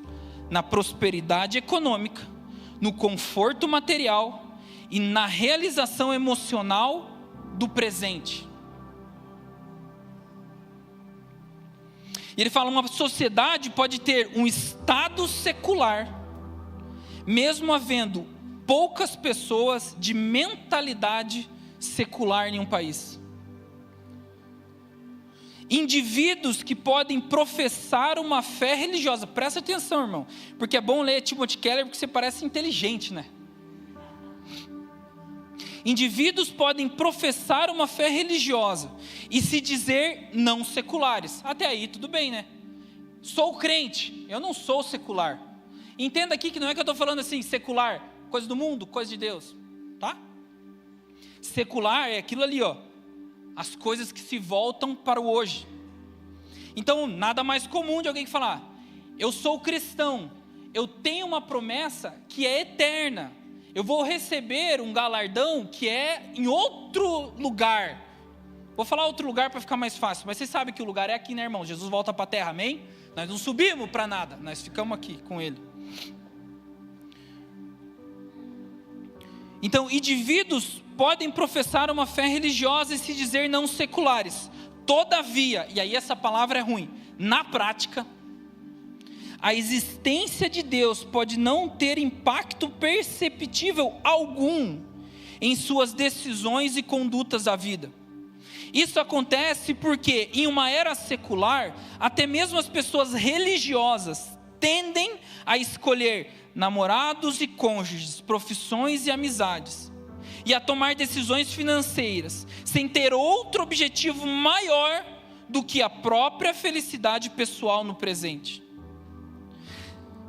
na prosperidade econômica, no conforto material e na realização emocional do presente. E ele fala, uma sociedade pode ter um estado secular, mesmo havendo poucas pessoas de mentalidade secular em um país. Indivíduos que podem professar uma fé religiosa. Presta atenção, irmão, porque é bom ler Timothy Keller, porque você parece inteligente, né? Indivíduos podem professar uma fé religiosa e se dizer não seculares. Até aí tudo bem, né? Sou crente, eu não sou secular. Entenda aqui que não é que eu estou falando assim, secular, coisa do mundo, coisa de Deus, tá? Secular é aquilo ali, ó, as coisas que se voltam para o hoje. Então, nada mais comum de alguém falar, eu sou cristão, eu tenho uma promessa que é eterna, eu vou receber um galardão que é em outro lugar. Vou falar outro lugar para ficar mais fácil, mas vocês sabem que o lugar é aqui, né, irmão? Jesus volta para a terra, amém? Nós não subimos para nada, nós ficamos aqui com Ele. Então, indivíduos podem professar uma fé religiosa e se dizer não seculares. Todavia, e aí essa palavra é ruim, na prática, a existência de Deus pode não ter impacto perceptível algum em suas decisões e condutas da vida. Isso acontece porque, em uma era secular, até mesmo as pessoas religiosas tendem a escolher namorados e cônjuges, profissões e amizades, e a tomar decisões financeiras, sem ter outro objetivo maior do que a própria felicidade pessoal no presente.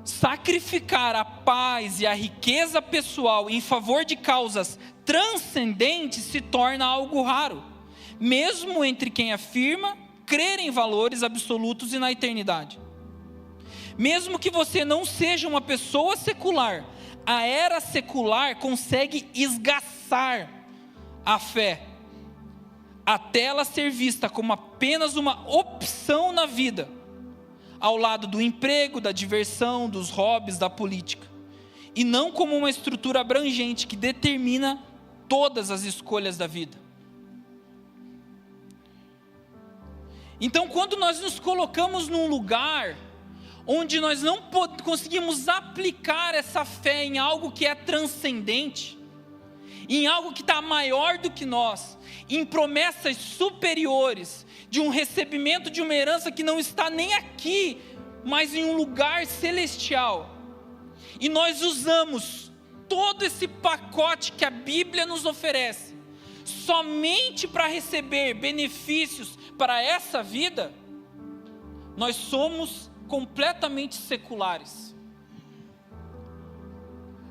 Sacrificar a paz e a riqueza pessoal em favor de causas transcendentes se torna algo raro, mesmo entre quem afirma crer em valores absolutos e na eternidade. Mesmo que você não seja uma pessoa secular, a era secular consegue esgaçar a fé, até ela ser vista como apenas uma opção na vida, ao lado do emprego, da diversão, dos hobbies, da política, e não como uma estrutura abrangente que determina todas as escolhas da vida. Então, quando nós nos colocamos num lugar onde nós não conseguimos aplicar essa fé em algo que é transcendente, em algo que está maior do que nós, em promessas superiores, de um recebimento de uma herança que não está nem aqui, mas em um lugar celestial, e nós usamos todo esse pacote que a Bíblia nos oferece, somente para receber benefícios para essa vida, nós somos completamente seculares,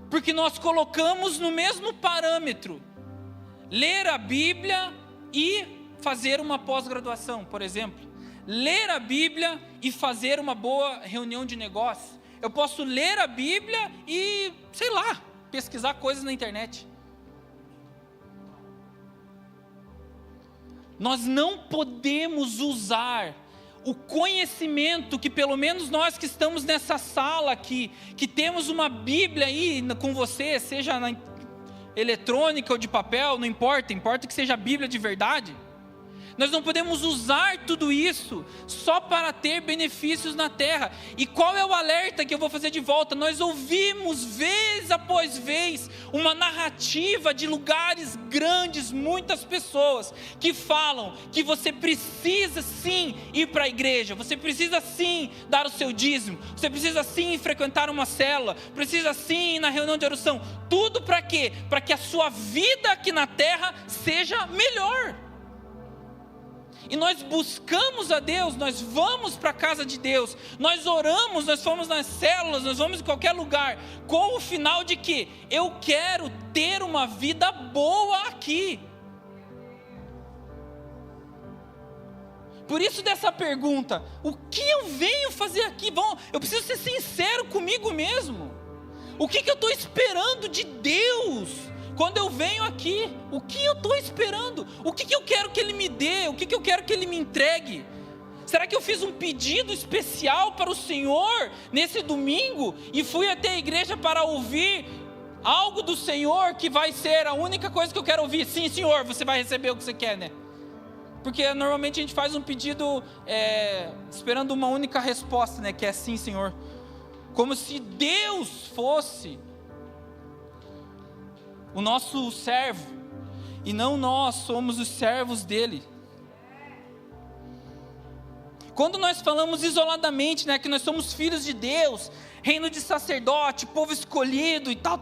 porque nós colocamos no mesmo parâmetro ler a Bíblia e fazer uma pós-graduação, por exemplo, ler a Bíblia e fazer uma boa reunião de negócio. Eu posso ler a Bíblia e, sei lá, pesquisar coisas na internet. Nós não podemos usar o conhecimento que pelo menos nós que estamos nessa sala aqui, que temos uma Bíblia aí com você, seja na eletrônica ou de papel, não importa, importa que seja a Bíblia de verdade. Nós não podemos usar tudo isso só para ter benefícios na terra. E qual é o alerta que eu vou fazer de volta? Nós ouvimos vez após vez uma narrativa de lugares grandes, muitas pessoas que falam que você precisa sim ir para a igreja, você precisa sim dar o seu dízimo, você precisa sim frequentar uma célula, precisa sim ir na reunião de oração. Tudo para quê? Para que a sua vida aqui na terra seja melhor. E nós buscamos a Deus, nós vamos para a casa de Deus, nós oramos, nós fomos nas células, nós vamos em qualquer lugar, com o final de que eu quero ter uma vida boa aqui. Por isso dessa pergunta, o que eu venho fazer aqui? Bom, eu preciso ser sincero comigo mesmo. O que eu estou esperando de Deus? Quando eu venho aqui, o que eu estou esperando? O que eu quero que Ele me dê? O que eu quero que Ele me entregue? Será que eu fiz um pedido especial para o Senhor nesse domingo e fui até a igreja para ouvir algo do Senhor que vai ser a única coisa que eu quero ouvir? Sim, Senhor, você vai receber o que você quer, né? Porque normalmente a gente faz um pedido esperando uma única resposta, né? Que é sim, Senhor. Como se Deus fosse o nosso servo, e não nós somos os servos dele. Quando nós falamos isoladamente, né, que nós somos filhos de Deus, reino de sacerdote, povo escolhido e tal,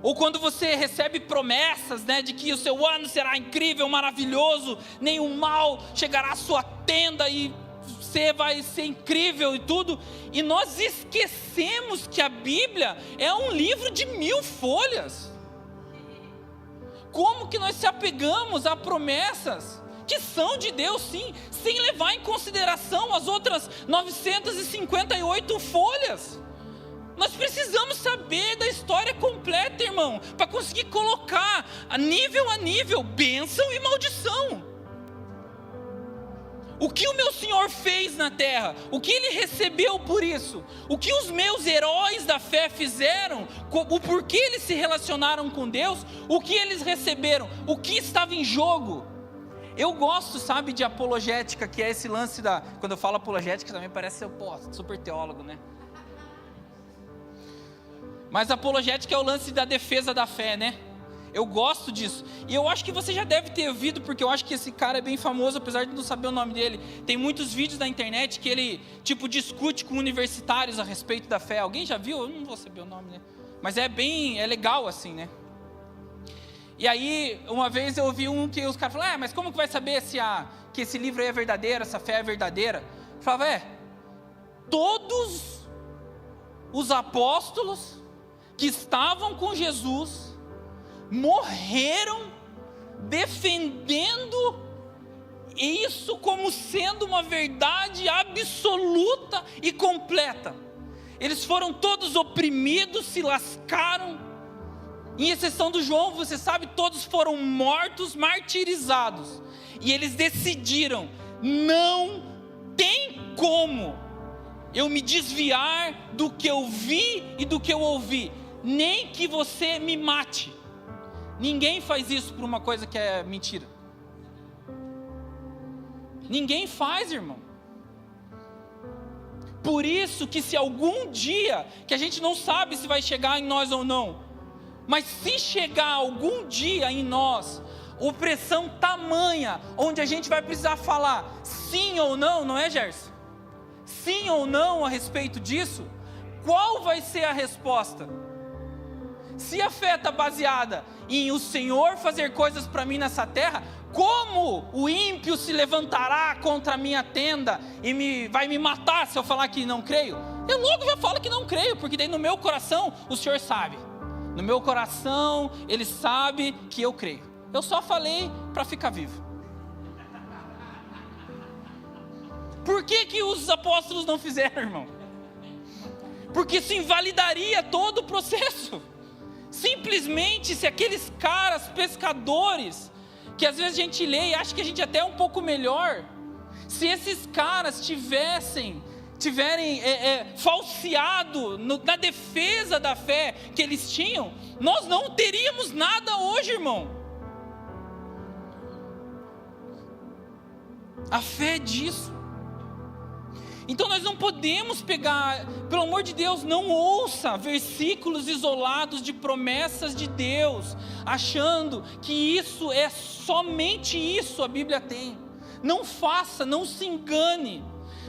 ou quando você recebe promessas, né, de que o seu ano será incrível, maravilhoso, nenhum mal chegará à sua tenda e você vai ser incrível e tudo, e nós esquecemos que a Bíblia é um livro de 1000 folhas. Como que nós se apegamos a promessas que são de Deus, sim, sem levar em consideração as outras 958 folhas? Nós precisamos saber da história completa, irmão, para conseguir colocar a nível, bênção e maldição. O que o meu Senhor fez na terra, o que Ele recebeu por isso, o que os meus heróis da fé fizeram, o porquê eles se relacionaram com Deus, o que eles receberam, o que estava em jogo. Eu gosto, sabe, de apologética, que é esse lance da... Quando eu falo apologética também parece ser, super teólogo, né? Mas apologética é o lance da defesa da fé, né? Eu gosto disso. E eu acho que você já deve ter ouvido, porque eu acho que esse cara é bem famoso, apesar de não saber o nome dele. Tem muitos vídeos na internet que ele, discute com universitários a respeito da fé. Alguém já viu? Eu não vou saber o nome, né? Mas é legal assim, né? E aí, uma vez eu ouvi um que os caras falaram, mas como que vai saber que esse livro aí é verdadeiro, essa fé é verdadeira? Eu falava, todos os apóstolos que estavam com Jesus morreram defendendo isso como sendo uma verdade absoluta e completa. Eles foram todos oprimidos, se lascaram, em exceção do João, você sabe, todos foram mortos, martirizados, e eles decidiram, não tem como eu me desviar do que eu vi e do que eu ouvi, nem que você me mate. Ninguém faz isso por uma coisa que é mentira. Ninguém faz, irmão. Por isso que se algum dia, que a gente não sabe se vai chegar em nós ou não, mas se chegar algum dia em nós, opressão tamanha, onde a gente vai precisar falar sim ou não, não é, Gerson? Sim ou não a respeito disso, qual vai ser a resposta? Se a fé está baseada em o Senhor fazer coisas para mim nessa terra, como o ímpio se levantará contra a minha tenda e vai me matar se eu falar que não creio? Eu logo já falo que não creio, porque daí no meu coração o Senhor sabe. No meu coração Ele sabe que eu creio. Eu só falei para ficar vivo. Por que os apóstolos não fizeram, irmão? Porque isso invalidaria todo o processo. Simplesmente se aqueles caras, pescadores, que às vezes a gente lê e acha que a gente até é um pouco melhor, se esses caras tiverem falseado na defesa da fé que eles tinham, nós não teríamos nada hoje, irmão. A fé é disso. Então nós não podemos pegar, pelo amor de Deus, não ouça versículos isolados de promessas de Deus, achando que isso é somente isso a Bíblia tem. Não faça, não se engane,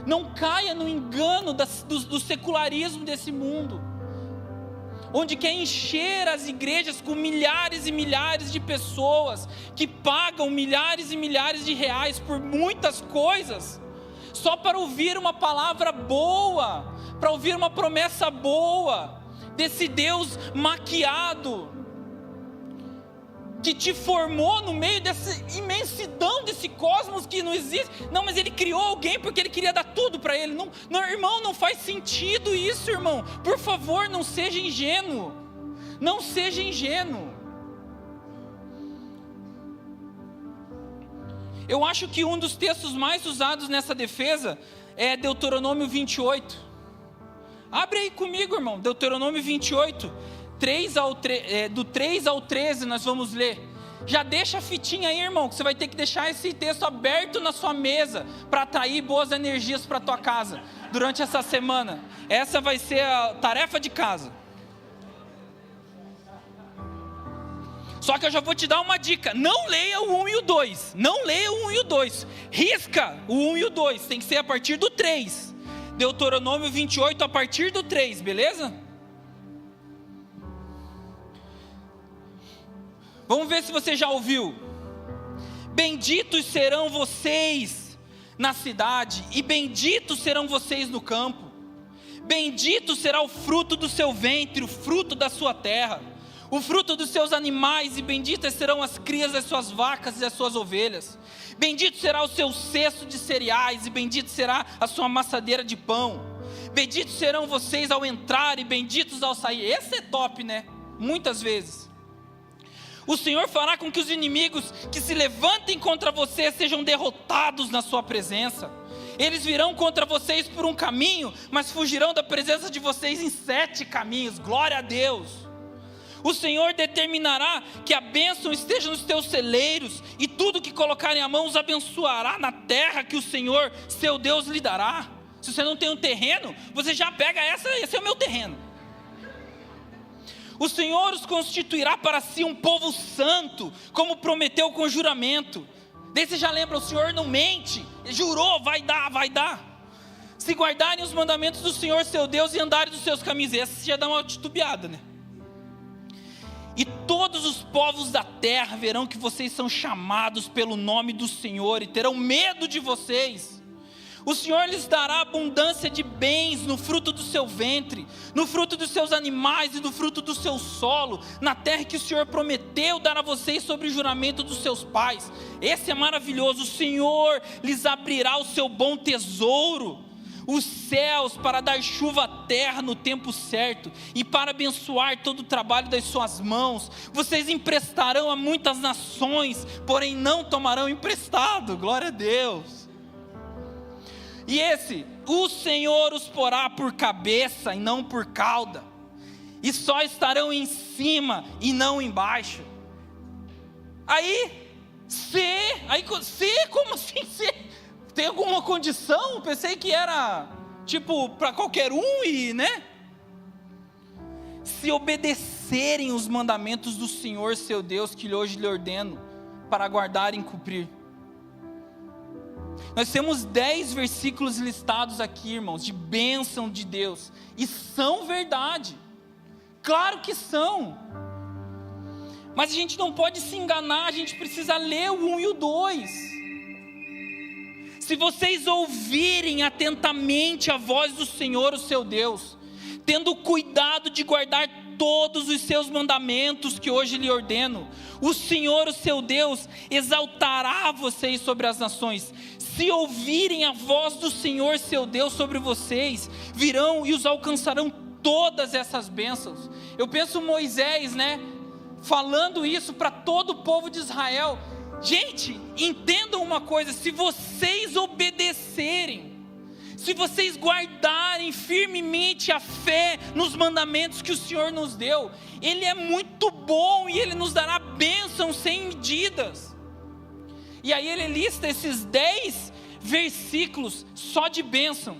não caia no engano do secularismo desse mundo, onde quer encher as igrejas com milhares e milhares de pessoas, que pagam milhares e milhares de reais por muitas coisas, só para ouvir uma palavra boa, para ouvir uma promessa boa, desse Deus maquiado, que te formou no meio dessa imensidão desse cosmos que não existe. Não, mas Ele criou alguém porque Ele queria dar tudo para Ele. Não, irmão, não faz sentido isso, irmão. Por favor, não seja ingênuo. Não seja ingênuo. Eu acho que um dos textos mais usados nessa defesa é Deuteronômio 28. Abre aí comigo, irmão, Deuteronômio 28, do 3 ao 13 nós vamos ler. Já deixa a fitinha aí, irmão, que você vai ter que deixar esse texto aberto na sua mesa, para atrair boas energias para a tua casa, durante essa semana. Essa vai ser a tarefa de casa. Só que eu já vou te dar uma dica: não leia o 1 e o 2. Não leia o 1 e o 2. Risca o 1 e o 2. Tem que ser a partir do 3. Deuteronômio 28 a partir do 3, beleza? Vamos ver se você já ouviu. Benditos serão vocês na cidade, e benditos serão vocês no campo. Bendito será o fruto do seu ventre, o fruto da sua terra, o fruto dos seus animais, e benditas serão as crias das suas vacas e das suas ovelhas. Bendito será o seu cesto de cereais, e bendito será a sua amassadeira de pão. Benditos serão vocês ao entrar, e benditos ao sair. Esse é top, né? Muitas vezes. O Senhor fará com que os inimigos que se levantem contra você sejam derrotados na sua presença. Eles virão contra vocês por um caminho, mas fugirão da presença de vocês em 7 caminhos. Glória a Deus. O Senhor determinará que a bênção esteja nos teus celeiros, e tudo que colocarem a mão os abençoará na terra que o Senhor, seu Deus, lhe dará. Se você não tem um terreno, você já pega esse é o meu terreno. O Senhor os constituirá para si um povo santo, como prometeu com juramento. Daí você já lembra, o Senhor não mente, Ele jurou, vai dar. Se guardarem os mandamentos do Senhor seu Deus e andarem dos seus caminhos, essa já dá uma titubeada, né? E todos os povos da terra verão que vocês são chamados pelo nome do Senhor e terão medo de vocês. O Senhor lhes dará abundância de bens no fruto do seu ventre, no fruto dos seus animais e no fruto do seu solo, na terra que o Senhor prometeu dar a vocês sobre o juramento dos seus pais. Esse é maravilhoso. O Senhor lhes abrirá o seu bom tesouro, os céus, para dar chuva à terra no tempo certo, e para abençoar todo o trabalho das suas mãos. Vocês emprestarão a muitas nações, porém não tomarão emprestado. Glória a Deus. E o Senhor os porá por cabeça e não por cauda, e só estarão em cima e não embaixo. Como assim? Tem alguma condição? Pensei que era tipo para qualquer um, e né? Se obedecerem os mandamentos do Senhor seu Deus, que hoje lhe ordeno, para guardar e cumprir. Nós temos 10 versículos listados aqui, irmãos, de bênção de Deus, e são verdade, claro que são, mas a gente não pode se enganar, a gente precisa ler o 1 e o 2, se vocês ouvirem atentamente a voz do Senhor, o seu Deus, tendo cuidado de guardar todos os seus mandamentos que hoje lhe ordeno, o Senhor, o seu Deus, exaltará vocês sobre as nações. Se ouvirem a voz do Senhor, seu Deus, sobre vocês, virão e os alcançarão todas essas bênçãos. Eu penso Moisés, né, falando isso para todo o povo de Israel. Gente, entendam uma coisa: se vocês obedecerem, se vocês guardarem firmemente a fé nos mandamentos que o Senhor nos deu, Ele é muito bom e Ele nos dará bênçãos sem medidas. E aí ele lista esses 10 versículos só de bênção.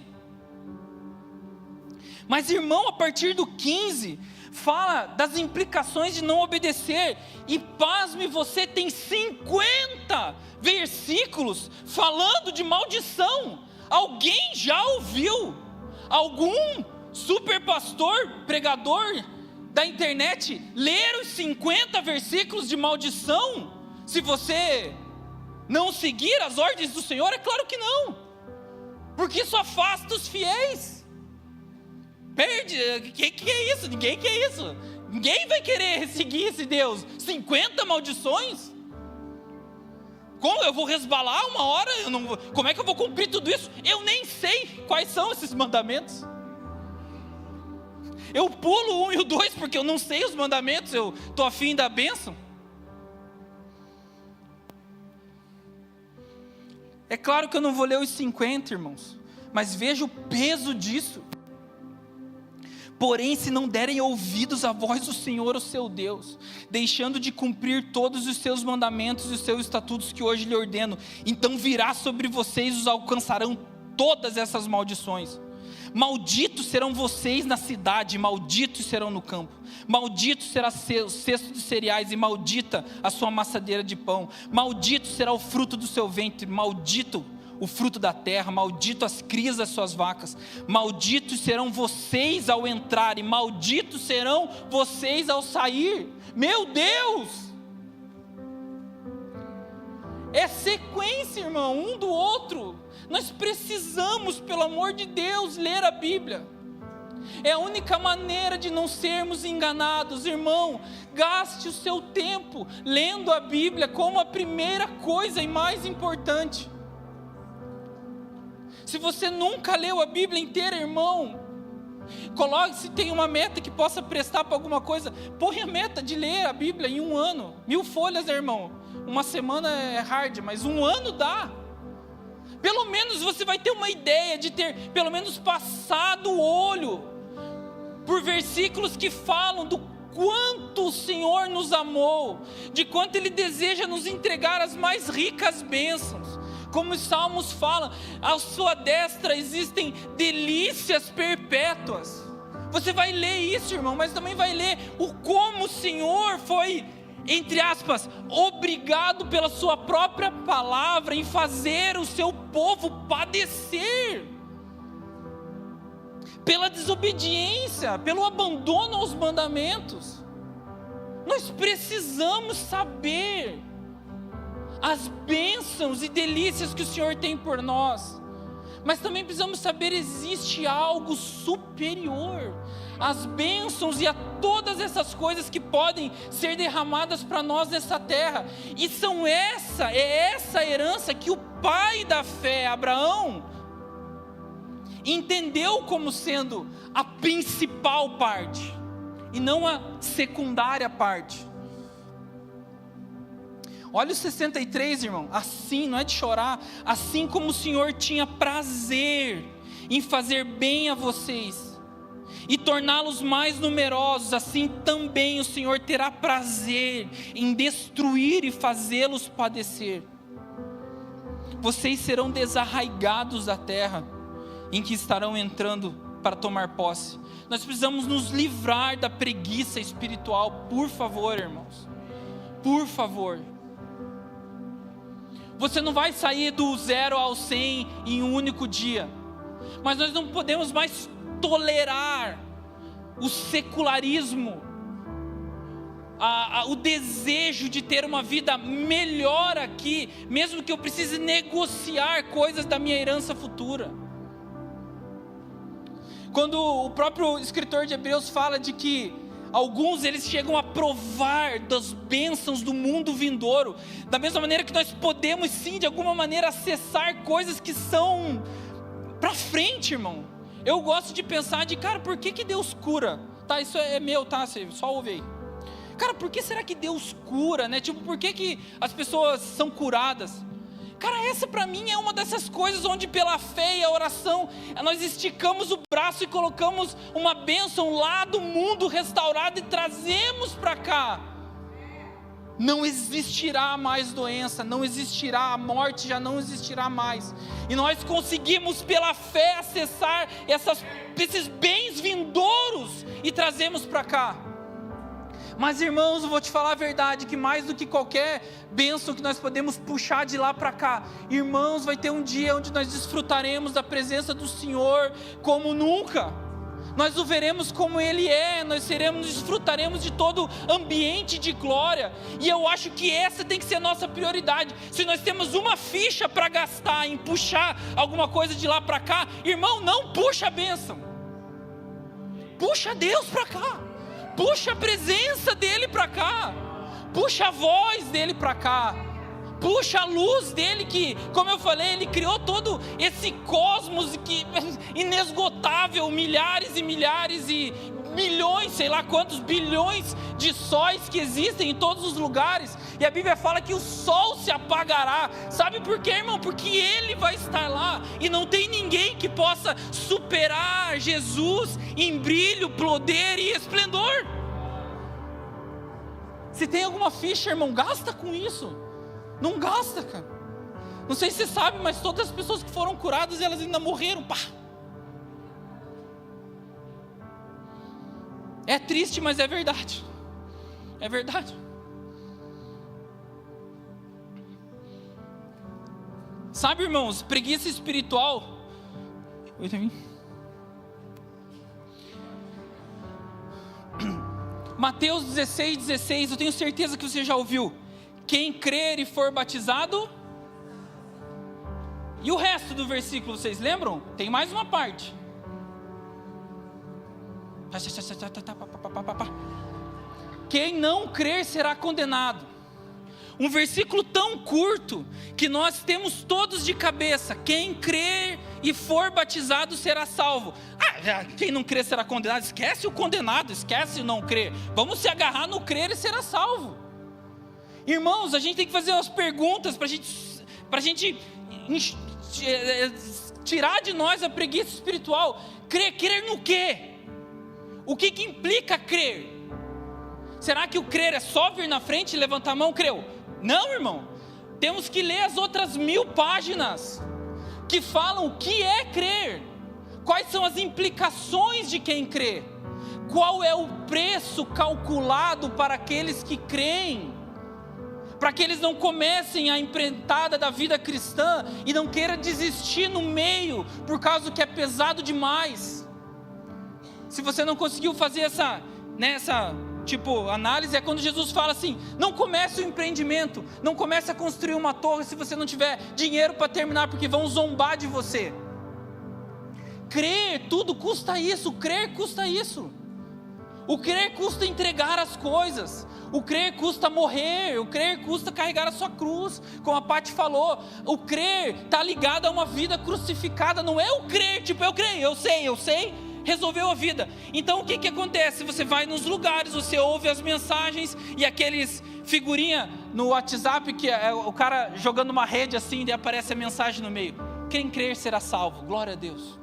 Mas irmão, a partir do 15, fala das implicações de não obedecer. E pasme, você tem 50 versículos falando de maldição. Alguém já ouviu algum super pastor, pregador da internet ler os 50 versículos de maldição? Se você não seguir as ordens do Senhor? É claro que não, porque isso afasta os fiéis. Perde, que é isso? Ninguém quer isso. Ninguém vai querer seguir esse Deus. 50 maldições? Como eu vou resbalar uma hora? Como é que eu vou cumprir tudo isso? Eu nem sei quais são esses mandamentos. Eu pulo o 1 e o 2 porque eu não sei os mandamentos. Eu estou afim da bênção. É claro que eu não vou ler os 50, irmãos, mas veja o peso disso. Porém, se não derem ouvidos à voz do Senhor, o seu Deus, deixando de cumprir todos os seus mandamentos e os seus estatutos que hoje lhe ordeno, então virá sobre vocês e os alcançarão todas essas maldições. Malditos serão vocês na cidade, malditos serão no campo. Maldito será o cesto de cereais e maldita a sua amassadeira de pão. Maldito será o fruto do seu ventre, maldito o fruto da terra, maldito as crias das suas vacas. Malditos serão vocês ao entrar e malditos serão vocês ao sair. Meu Deus! É sequência, irmão, um do outro. Nós precisamos, pelo amor de Deus, ler a Bíblia. É a única maneira de não sermos enganados, irmão. Gaste o seu tempo lendo a Bíblia como a primeira coisa e mais importante. Se você nunca leu a Bíblia inteira, irmão, coloque, se tem uma meta que possa prestar para alguma coisa, põe a meta de ler a Bíblia em 1 ano. 1000 folhas, irmão. Uma semana é hard, mas 1 ano dá. Pelo menos você vai ter uma ideia de ter, pelo menos, passado o olho por versículos que falam do quanto o Senhor nos amou, de quanto Ele deseja nos entregar as mais ricas bênçãos. Como os Salmos falam, à sua destra existem delícias perpétuas. Você vai ler isso, irmão, mas também vai ler o como o Senhor foi, entre aspas, obrigado pela sua própria palavra em fazer o seu povo padecer. Pela desobediência, pelo abandono aos mandamentos. Nós precisamos saber as bênçãos e delícias que o Senhor tem por nós, mas também precisamos saber, existe algo superior às bênçãos e a todas essas coisas que podem ser derramadas para nós nessa terra, e é essa herança que o pai da fé, Abraão, entendeu como sendo a principal parte, e não a secundária parte. Olha o 63, irmão, assim, não é de chorar, assim como o Senhor tinha prazer em fazer bem a vocês, e torná-los mais numerosos, assim também o Senhor terá prazer em destruir e fazê-los padecer. Vocês serão desarraigados da terra, em que estarão entrando para tomar posse. Nós precisamos nos livrar da preguiça espiritual, por favor, irmãos, por favor. Você não vai sair do 0 ao 100 em um único dia, mas nós não podemos mais tolerar o secularismo, o desejo de ter uma vida melhor aqui, mesmo que eu precise negociar coisas da minha herança futura. Quando o próprio escritor de Hebreus fala de que alguns eles chegam a provar das bênçãos do mundo vindouro, da mesma maneira que nós podemos sim, de alguma maneira, acessar coisas que são para frente, irmão. Eu gosto de pensar cara, por que Deus cura? Tá, isso é meu, tá? Você só ouve aí. Cara, por que será que Deus cura, né? Tipo, por que as pessoas são curadas? Cara, essa para mim é uma dessas coisas onde pela fé e a oração nós esticamos o braço e colocamos uma bênção lá do mundo restaurado e trazemos para cá. Não existirá mais doença, não existirá, a morte já não existirá mais. E nós conseguimos pela fé acessar esses bens vindouros e trazemos para cá. Mas irmãos, eu vou te falar a verdade, que mais do que qualquer bênção que nós podemos puxar de lá para cá, irmãos, vai ter um dia onde nós desfrutaremos da presença do Senhor como nunca. Nós o veremos como Ele é, nós desfrutaremos de todo ambiente de glória. E eu acho que essa tem que ser a nossa prioridade. Se nós temos uma ficha para gastar em puxar alguma coisa de lá para cá, irmão, não puxa a bênção, puxa Deus para cá. Puxa a presença dEle para cá, puxa a voz dEle para cá, puxa a luz dEle que, como eu falei, Ele criou todo esse cosmos inesgotável, milhares e milhares e milhões, sei lá quantos bilhões de sóis que existem em todos os lugares, e a Bíblia fala que o sol se apagará. Sabe por quê, irmão? Porque Ele vai estar lá, e não tem ninguém que possa superar Jesus em brilho, poder e esplendor. Se tem alguma ficha, irmão, gasta com isso. Não gasta, cara. Não sei se você sabe, mas todas as pessoas que foram curadas, elas ainda morreram. Pá. É triste, mas é verdade. É verdade. Sabe, irmãos, preguiça espiritual. Mateus 16:16, eu tenho certeza que você já ouviu. Quem crer e for batizado. E o resto do versículo, vocês lembram? Tem mais uma parte. Quem não crer será condenado. Um versículo tão curto que nós temos todos de cabeça. Quem crer e for batizado será salvo. Quem não crer será condenado. Esquece o condenado, esquece o não crer. Vamos se agarrar no crer e será salvo. Irmãos, a gente tem que fazer umas perguntas para a gente tirar de nós a preguiça espiritual. Crer no quê? O que implica crer? Será que o crer é só vir na frente e levantar a mão? Creu? Não, irmão. Temos que ler as outras 1000 páginas que falam o que é crer. Quais são as implicações de quem crê? Qual é o preço calculado para aqueles que creem? Para que eles não comecem a empreitada da vida cristã e não queiram desistir no meio por causa que é pesado demais. Se você não conseguiu fazer essa análise, é quando Jesus fala assim: não comece o empreendimento, não comece a construir uma torre se você não tiver dinheiro para terminar, porque vão zombar de você. Crer, tudo custa isso, crer custa isso. O crer custa entregar as coisas, o crer custa morrer, o crer custa carregar a sua cruz, como a Paty falou. O crer está ligado a uma vida crucificada, não é o crer, eu creio, eu sei, resolveu a vida. Então o que acontece? Você vai nos lugares, você ouve as mensagens e aqueles figurinha no WhatsApp, que é o cara jogando uma rede assim, e aparece a mensagem no meio: quem crer será salvo. Glória a Deus.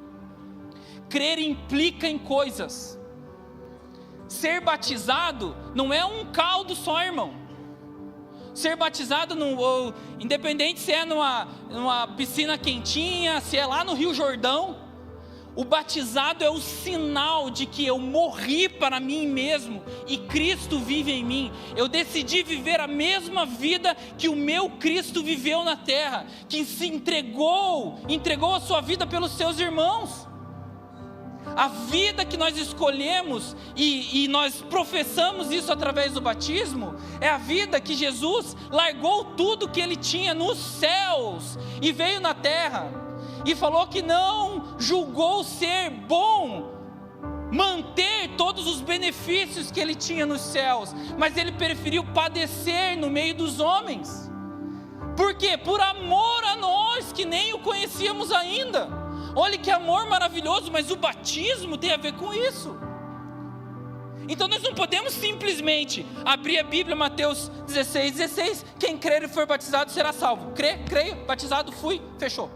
Crer implica em coisas. Ser batizado não é um caldo só, irmão. Ser batizado, independente se é numa piscina quentinha, se é lá no Rio Jordão, o batizado é o sinal de que eu morri para mim mesmo e Cristo vive em mim. Eu decidi viver a mesma vida que o meu Cristo viveu na terra, que se entregou a sua vida pelos seus irmãos. A vida que nós escolhemos e nós professamos isso através do batismo, é a vida que Jesus largou tudo que ele tinha nos céus e veio na terra, e falou que não julgou ser bom manter todos os benefícios que ele tinha nos céus, mas ele preferiu padecer no meio dos homens. Por quê? Por amor a nós que nem o conhecíamos ainda. Olha que amor maravilhoso, mas o batismo tem a ver com isso. Então nós não podemos simplesmente abrir a Bíblia, Mateus 16:16, quem crer e for batizado será salvo. Creio, batizado, fui, fechou.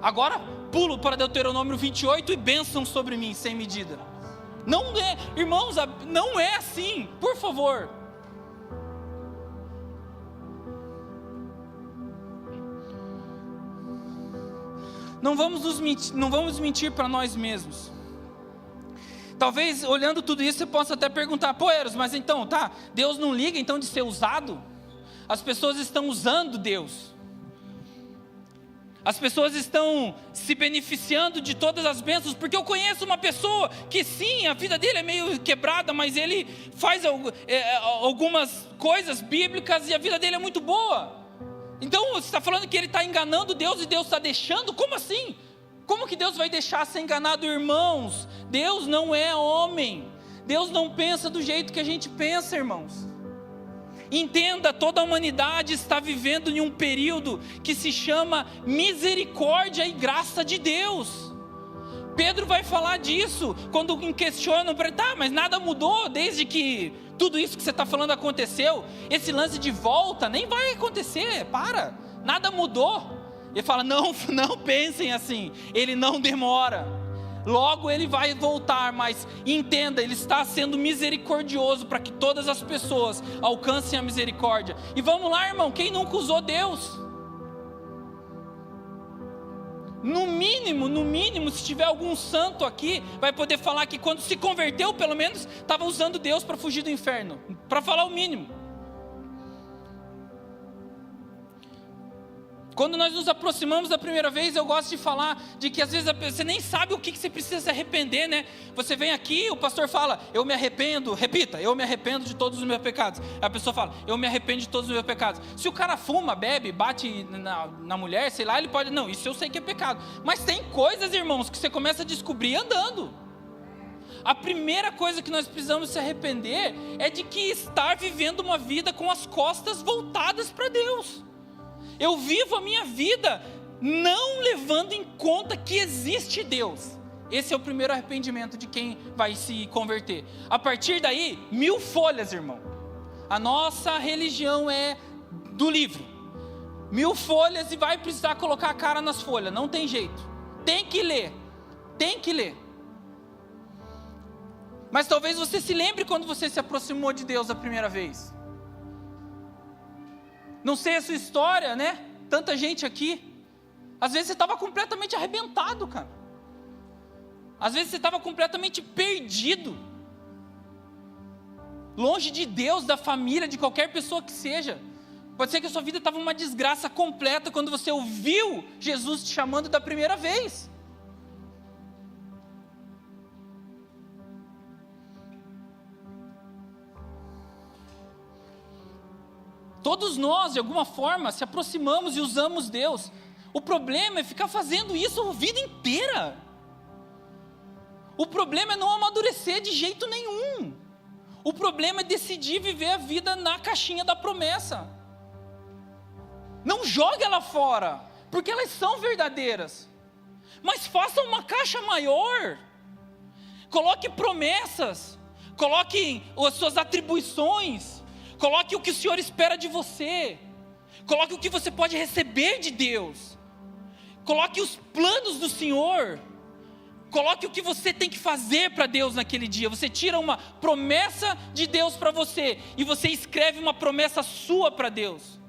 Agora pulo para Deuteronômio 28 e bênção sobre mim sem medida. Não é, irmãos, não é assim, por favor. Não vamos mentir para nós mesmos. Talvez olhando tudo isso você possa até perguntar: pô, Eros, mas então, Deus não liga então de ser usado? As pessoas estão usando Deus. As pessoas estão se beneficiando de todas as bênçãos, porque eu conheço uma pessoa que sim, a vida dele é meio quebrada, mas ele faz algumas coisas bíblicas e a vida dele é muito boa. Então você está falando que ele está enganando Deus e Deus está deixando? Como assim? Como que Deus vai deixar ser enganado, irmãos? Deus não é homem. Deus não pensa do jeito que a gente pensa, irmãos. Entenda, toda a humanidade está vivendo em um período que se chama misericórdia e graça de Deus. Pedro vai falar disso quando questionam para ele: mas nada mudou desde que tudo isso que você está falando aconteceu. Esse lance de volta nem vai acontecer, nada mudou. Ele fala: não pensem assim, ele não demora. Logo ele vai voltar, mas entenda, ele está sendo misericordioso para que todas as pessoas alcancem a misericórdia. E vamos lá, irmão, quem nunca usou Deus? No mínimo, se tiver algum santo aqui, vai poder falar que quando se converteu, pelo menos, estava usando Deus para fugir do inferno. Para falar o mínimo. Quando nós nos aproximamos da primeira vez, eu gosto de falar de que às vezes você nem sabe o que você precisa se arrepender, né? Você vem aqui, o pastor fala, eu me arrependo, repita, eu me arrependo de todos os meus pecados. A pessoa fala, eu me arrependo de todos os meus pecados. Se o cara fuma, bebe, bate na mulher, sei lá, ele pode, não, isso eu sei que é pecado. Mas tem coisas, irmãos, que você começa a descobrir andando. A primeira coisa que nós precisamos se arrepender é de que estar vivendo uma vida com as costas voltadas para Deus. Eu vivo a minha vida não levando em conta que existe Deus. Esse é o primeiro arrependimento de quem vai se converter. A partir daí, 1000 folhas, irmão. A nossa religião é do livro. 1000 folhas e vai precisar colocar a cara nas folhas. Não tem jeito. Tem que ler. Tem que ler. Mas talvez você se lembre quando você se aproximou de Deus a primeira vez. Não sei a sua história, né? Tanta gente aqui. Às vezes você estava completamente arrebentado, cara. Às vezes você estava completamente perdido. Longe de Deus, da família, de qualquer pessoa que seja. Pode ser que a sua vida estava uma desgraça completa quando você ouviu Jesus te chamando da primeira vez. Todos nós, de alguma forma, se aproximamos e usamos Deus. O problema é ficar fazendo isso a vida inteira. O problema é não amadurecer de jeito nenhum. O problema é decidir viver a vida na caixinha da promessa. Não jogue ela fora, porque elas são verdadeiras. Mas faça uma caixa maior. Coloque promessas. Coloque as suas atribuições. Coloque o que o Senhor espera de você. Coloque o que você pode receber de Deus. Coloque os planos do Senhor. Coloque o que você tem que fazer para Deus naquele dia. Você tira uma promessa de Deus para você e você escreve uma promessa sua para Deus.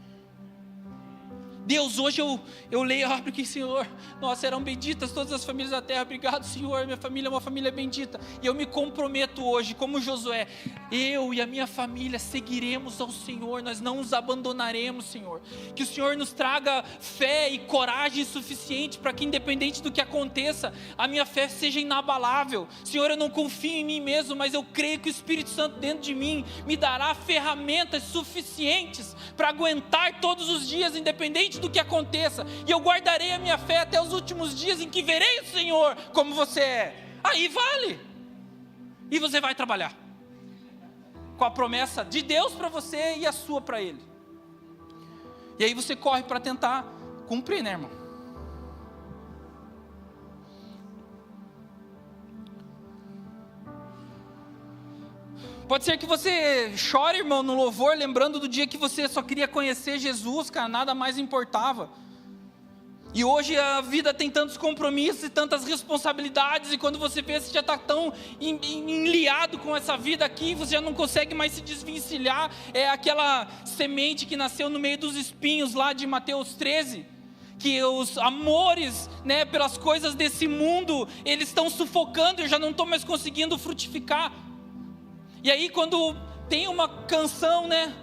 Deus, hoje eu leio, abre aqui, Senhor, nós serão benditas todas as famílias da terra, obrigado, Senhor, minha família é uma família bendita, e eu me comprometo hoje, como Josué, eu e a minha família seguiremos ao Senhor, nós não os abandonaremos, Senhor, que o Senhor nos traga fé e coragem suficiente, para que independente do que aconteça, a minha fé seja inabalável. Senhor, eu não confio em mim mesmo, mas eu creio que o Espírito Santo dentro de mim, me dará ferramentas suficientes, para aguentar todos os dias, independente do que aconteça, e eu guardarei a minha fé até os últimos dias em que verei o Senhor como você é. Aí vale. E você vai trabalhar com a promessa de Deus para você e a sua para Ele. E aí você corre para tentar cumprir, né, irmão? Pode ser que você chore, irmão, no louvor, lembrando do dia que você só queria conhecer Jesus, cara, nada mais importava. E hoje a vida tem tantos compromissos e tantas responsabilidades, e quando você vê, você já está tão enliado com essa vida aqui, você já não consegue mais se desvencilhar. É aquela semente que nasceu no meio dos espinhos lá de Mateus 13, que os amores, né, pelas coisas desse mundo, eles estão sufocando, eu já não estou mais conseguindo frutificar. E aí quando tem uma canção, né,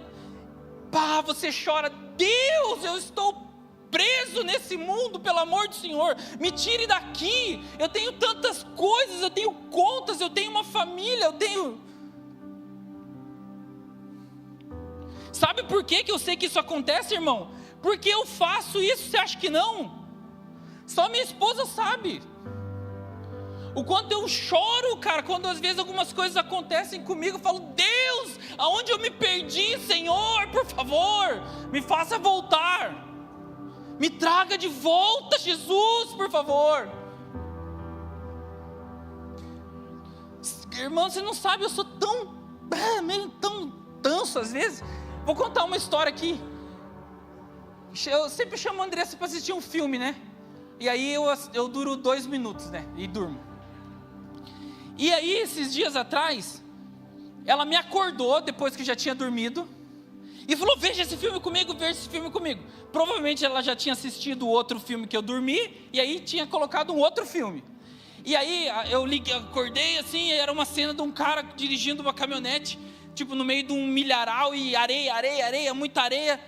pá, você chora, Deus, eu estou preso nesse mundo, pelo amor do Senhor, me tire daqui, eu tenho tantas coisas, eu tenho contas, eu tenho uma família, eu tenho... Sabe por que eu sei que isso acontece, irmão? Porque eu faço isso, você acha que não? Só minha esposa sabe. O quanto eu choro, cara, quando às vezes algumas coisas acontecem comigo, eu falo, Deus, aonde eu me perdi, Senhor, por favor, me faça voltar, me traga de volta, Jesus, por favor. Irmão, você não sabe, eu sou meio tão tanso às vezes. Vou contar uma história aqui. Eu sempre chamo a Andressa para assistir um filme, né? E aí eu duro 2 minutos, né? E durmo. E aí, esses dias atrás, ela me acordou, depois que já tinha dormido, E falou, veja esse filme comigo, veja esse filme comigo. Provavelmente ela já tinha assistido outro filme que eu dormi, e aí tinha colocado um outro filme. E aí eu acordei assim, e era uma cena de um cara dirigindo uma caminhonete, tipo no meio de um milharal, e areia, areia, areia, muita areia.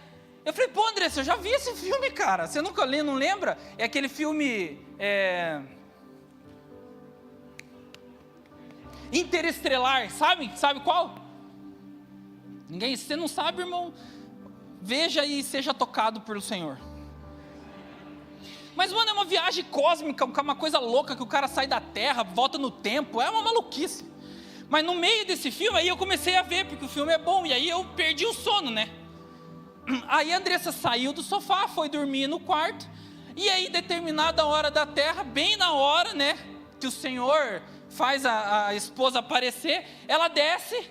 Eu falei, pô, Andressa, eu já vi esse filme, cara. Você nunca lê, não lembra? É aquele filme... Interestelar, sabe? Sabe qual? Ninguém, se você não sabe, irmão, veja e seja tocado pelo Senhor. Mas, mano, é uma viagem cósmica, uma coisa louca, que o cara sai da terra, volta no tempo, é uma maluquice. Mas no meio desse filme, aí eu comecei a ver, porque o filme é bom, e aí eu perdi o sono, né? Aí a Andressa saiu do sofá, foi dormir no quarto, e aí determinada hora da terra, bem na hora, né, que o Senhor faz a esposa aparecer, ela desce,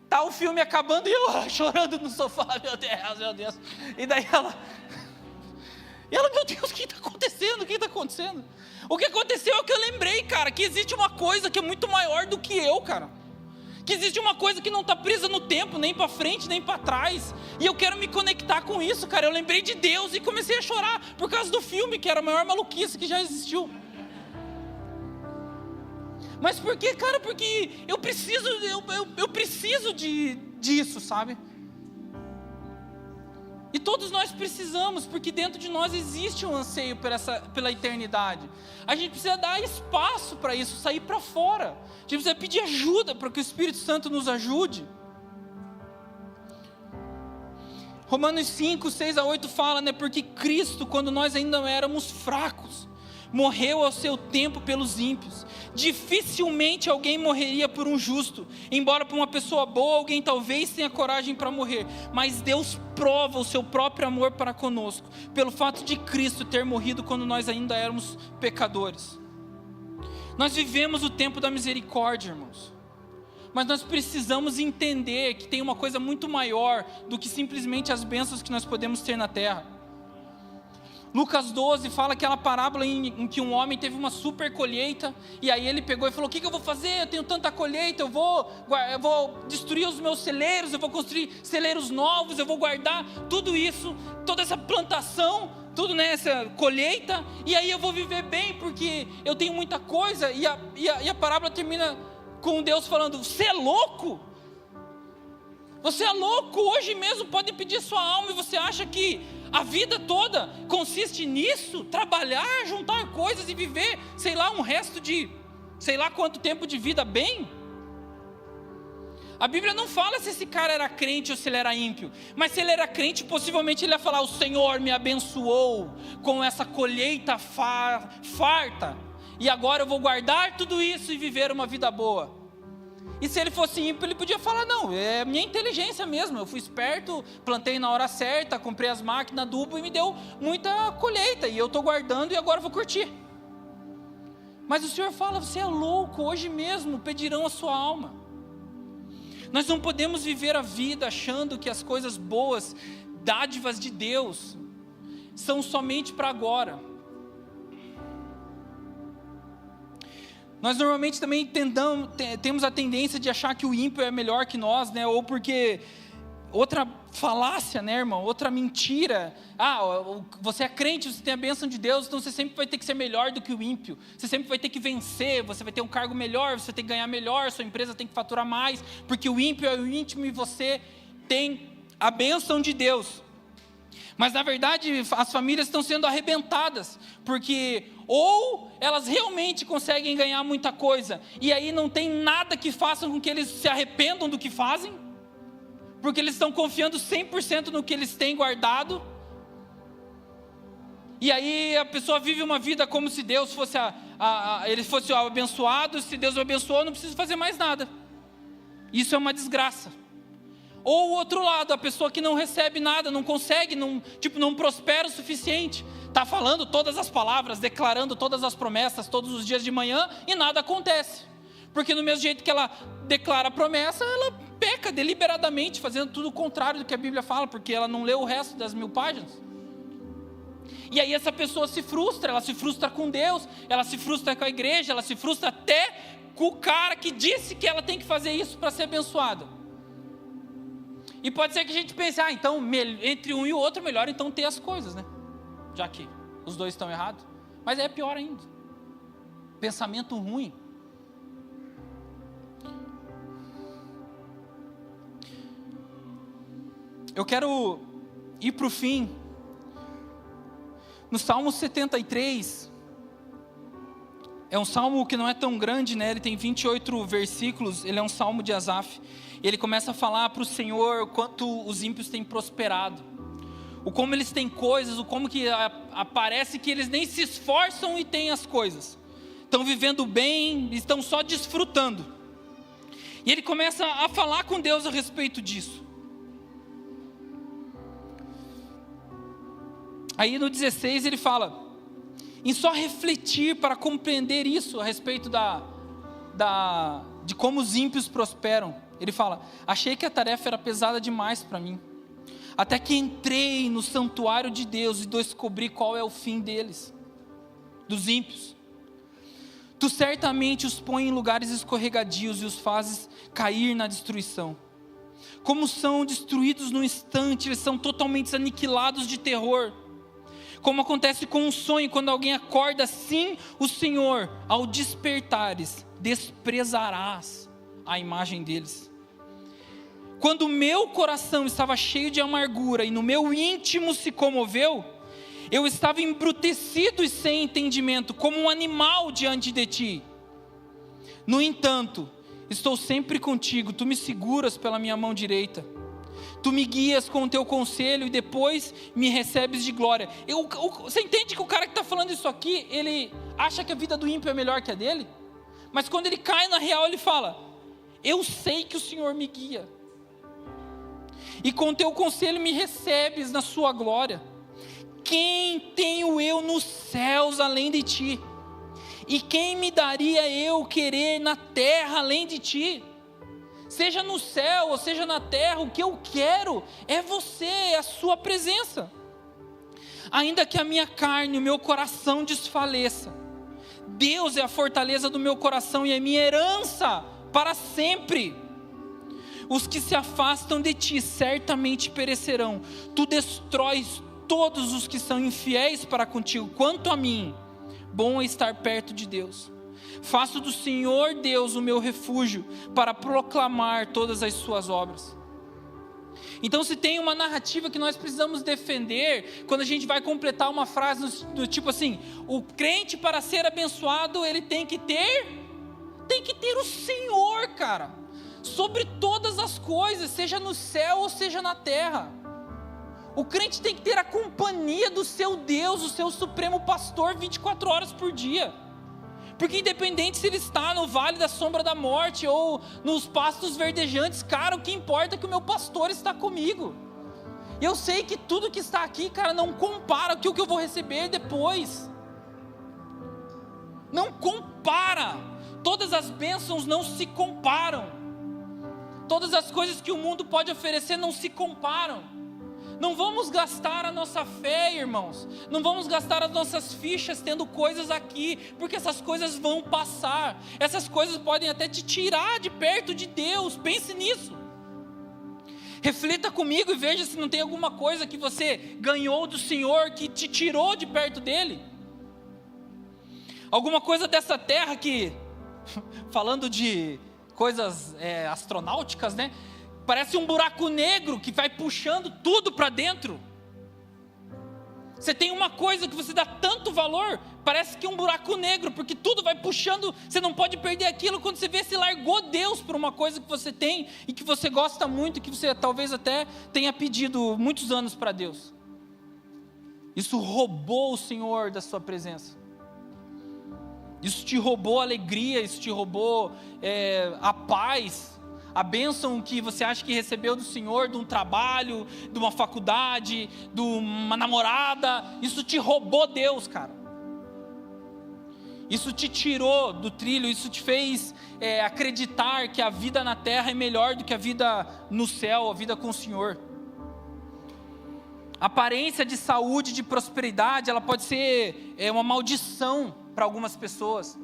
tá o filme acabando, e eu lá, chorando no sofá, meu Deus, e daí ela, meu Deus, o que está acontecendo, o que aconteceu é que eu lembrei, cara, que existe uma coisa que é muito maior do que eu, cara, que existe uma coisa que não está presa no tempo, nem para frente, nem para trás, e eu quero me conectar com isso, cara. Eu lembrei de Deus e comecei a chorar, por causa do filme, que era a maior maluquice que já existiu. Mas por quê, cara? Porque eu preciso disso, sabe? E todos nós precisamos, porque dentro de nós existe um anseio pela eternidade. A gente precisa dar espaço para isso, sair para fora. A gente precisa pedir ajuda para que o Espírito Santo nos ajude. Romanos 5, 6-8 fala, né? Porque Cristo, quando nós ainda éramos fracos, morreu ao seu tempo pelos ímpios. Dificilmente alguém morreria por um justo, embora por uma pessoa boa alguém talvez tenha coragem para morrer, mas Deus prova o seu próprio amor para conosco, pelo fato de Cristo ter morrido quando nós ainda éramos pecadores. Nós vivemos o tempo da misericórdia, irmãos, mas nós precisamos entender que tem uma coisa muito maior do que simplesmente as bênçãos que nós podemos ter na terra. Lucas 12 fala aquela parábola em que um homem teve uma super colheita, e aí ele pegou e falou, o que eu vou fazer? Eu tenho tanta colheita, eu vou destruir os meus celeiros, eu vou construir celeiros novos, eu vou guardar tudo isso, toda essa plantação, tudo nessa colheita, e aí eu vou viver bem, porque eu tenho muita coisa. E a parábola termina com Deus falando, você é louco? Você é louco, hoje mesmo pode pedir sua alma, e você acha que a vida toda consiste nisso? Trabalhar, juntar coisas e viver, sei lá, um resto de, sei lá quanto tempo de vida bem? A Bíblia não fala se esse cara era crente ou se ele era ímpio, mas se ele era crente, possivelmente ele ia falar, o Senhor me abençoou com essa colheita farta, e agora eu vou guardar tudo isso e viver uma vida boa. E se ele fosse ímpio, ele podia falar, não, é minha inteligência mesmo, eu fui esperto, plantei na hora certa, comprei as máquinas, adubo e me deu muita colheita, e eu estou guardando e agora vou curtir. Mas o Senhor fala, você é louco, hoje mesmo pedirão a sua alma. Nós não podemos viver a vida achando que as coisas boas, dádivas de Deus, são somente para agora. Nós normalmente também temos a tendência de achar que o ímpio é melhor que nós, né? Ou porque, outra falácia, né, irmão? Outra mentira. Você é crente, você tem a bênção de Deus, então você sempre vai ter que ser melhor do que o ímpio. Você sempre vai ter que vencer, você vai ter um cargo melhor, você tem que ganhar melhor, sua empresa tem que faturar mais, porque o ímpio é o íntimo e você tem a bênção de Deus. Mas na verdade as famílias estão sendo arrebentadas, porque ou elas realmente conseguem ganhar muita coisa, e aí não tem nada que faça com que eles se arrependam do que fazem, porque eles estão confiando 100% no que eles têm guardado, e aí a pessoa vive uma vida como se Deus fosse ele fosse abençoado, se Deus o abençoou, não precisa fazer mais nada. Isso é uma desgraça. Ou o outro lado, a pessoa que não recebe nada, não consegue, não prospera o suficiente, está falando todas as palavras, declarando todas as promessas todos os dias de manhã e nada acontece, porque no mesmo jeito que ela declara a promessa, ela peca deliberadamente, fazendo tudo o contrário do que a Bíblia fala, porque ela não leu o resto das 1000 páginas. E aí essa pessoa se frustra, ela se frustra com Deus, ela se frustra com a igreja, ela se frustra até com o cara que disse que ela tem que fazer isso para ser abençoada. E pode ser que a gente pense, então entre um e o outro melhor então ter as coisas, né? Já que os dois estão errados. Mas é pior ainda. Pensamento ruim. Eu quero ir para o fim. No Salmo 73, é um salmo que não é tão grande, né? Ele tem 28 versículos, ele é um salmo de Asaf. Ele começa a falar para o Senhor quanto os ímpios têm prosperado. O como eles têm coisas, o como que parece que eles nem se esforçam e têm as coisas. Estão vivendo bem, estão só desfrutando. E ele começa a falar com Deus a respeito disso. Aí no 16 ele fala, em só refletir para compreender isso a respeito de como os ímpios prosperam. Ele fala, achei que a tarefa era pesada demais para mim, até que entrei no santuário de Deus e descobri qual é o fim deles, dos ímpios. Tu certamente os põe em lugares escorregadios e os fazes cair na destruição. Como são destruídos no instante, eles são totalmente aniquilados de terror. Como acontece com um sonho, quando alguém acorda, assim o Senhor, ao despertares, desprezarás a imagem deles. Quando o meu coração estava cheio de amargura e no meu íntimo se comoveu, eu estava embrutecido e sem entendimento, como um animal diante de ti. No entanto, estou sempre contigo, tu me seguras pela minha mão direita. Tu me guias com o teu conselho e depois me recebes de glória. Você entende que o cara que está falando isso aqui, ele acha que a vida do ímpio é melhor que a dele? Mas quando ele cai na real, ele fala, eu sei que o Senhor me guia. E com o teu conselho me recebes na sua glória. Quem tenho eu nos céus além de ti? E quem me daria eu querer na terra além de ti? Seja no céu ou seja na terra, o que eu quero é você, é a sua presença. Ainda que a minha carne e o meu coração desfaleça, Deus é a fortaleza do meu coração e a minha herança para sempre. Os que se afastam de ti certamente perecerão. Tu destróis todos os que são infiéis para contigo. Quanto a mim, bom é estar perto de Deus. Faço do Senhor Deus o meu refúgio para proclamar todas as suas obras. Então, se tem uma narrativa que nós precisamos defender, quando a gente vai completar uma frase do tipo assim, o crente para ser abençoado, ele tem que ter o Senhor, cara, sobre todas as coisas, seja no céu ou seja na terra. O crente tem que ter a companhia do seu Deus, o seu supremo pastor 24 horas por dia. Porque independente se ele está no vale da sombra da morte ou nos pastos verdejantes, cara, o que importa é que o meu pastor está comigo. E eu sei que tudo que está aqui, cara, não compara com o que eu vou receber depois. Não compara. Todas as bênçãos não se comparam. Todas as coisas que o mundo pode oferecer não se comparam. Não vamos gastar a nossa fé, irmãos. Não vamos gastar as nossas fichas tendo coisas aqui, porque essas coisas vão passar. Essas coisas podem até te tirar de perto de Deus. Pense nisso. Reflita comigo e veja se não tem alguma coisa que você ganhou do Senhor que te tirou de perto dele. Alguma coisa dessa terra que, falando de coisas astronáuticas, né? Parece um buraco negro que vai puxando tudo para dentro. Você tem uma coisa que você dá tanto valor, parece que é um buraco negro, porque tudo vai puxando, você não pode perder aquilo. Quando você vê, você largou Deus por uma coisa que você tem e que você gosta muito, que você talvez até tenha pedido muitos anos para Deus. Isso roubou o Senhor da sua presença. Isso te roubou a alegria, isso te roubou a paz, a bênção que você acha que recebeu do Senhor, de um trabalho, de uma faculdade, de uma namorada. Isso te roubou Deus, cara. Isso te tirou do trilho, isso te fez acreditar que a vida na terra é melhor do que a vida no céu, a vida com o Senhor. A aparência de saúde, de prosperidade, ela pode ser uma maldição para algumas pessoas.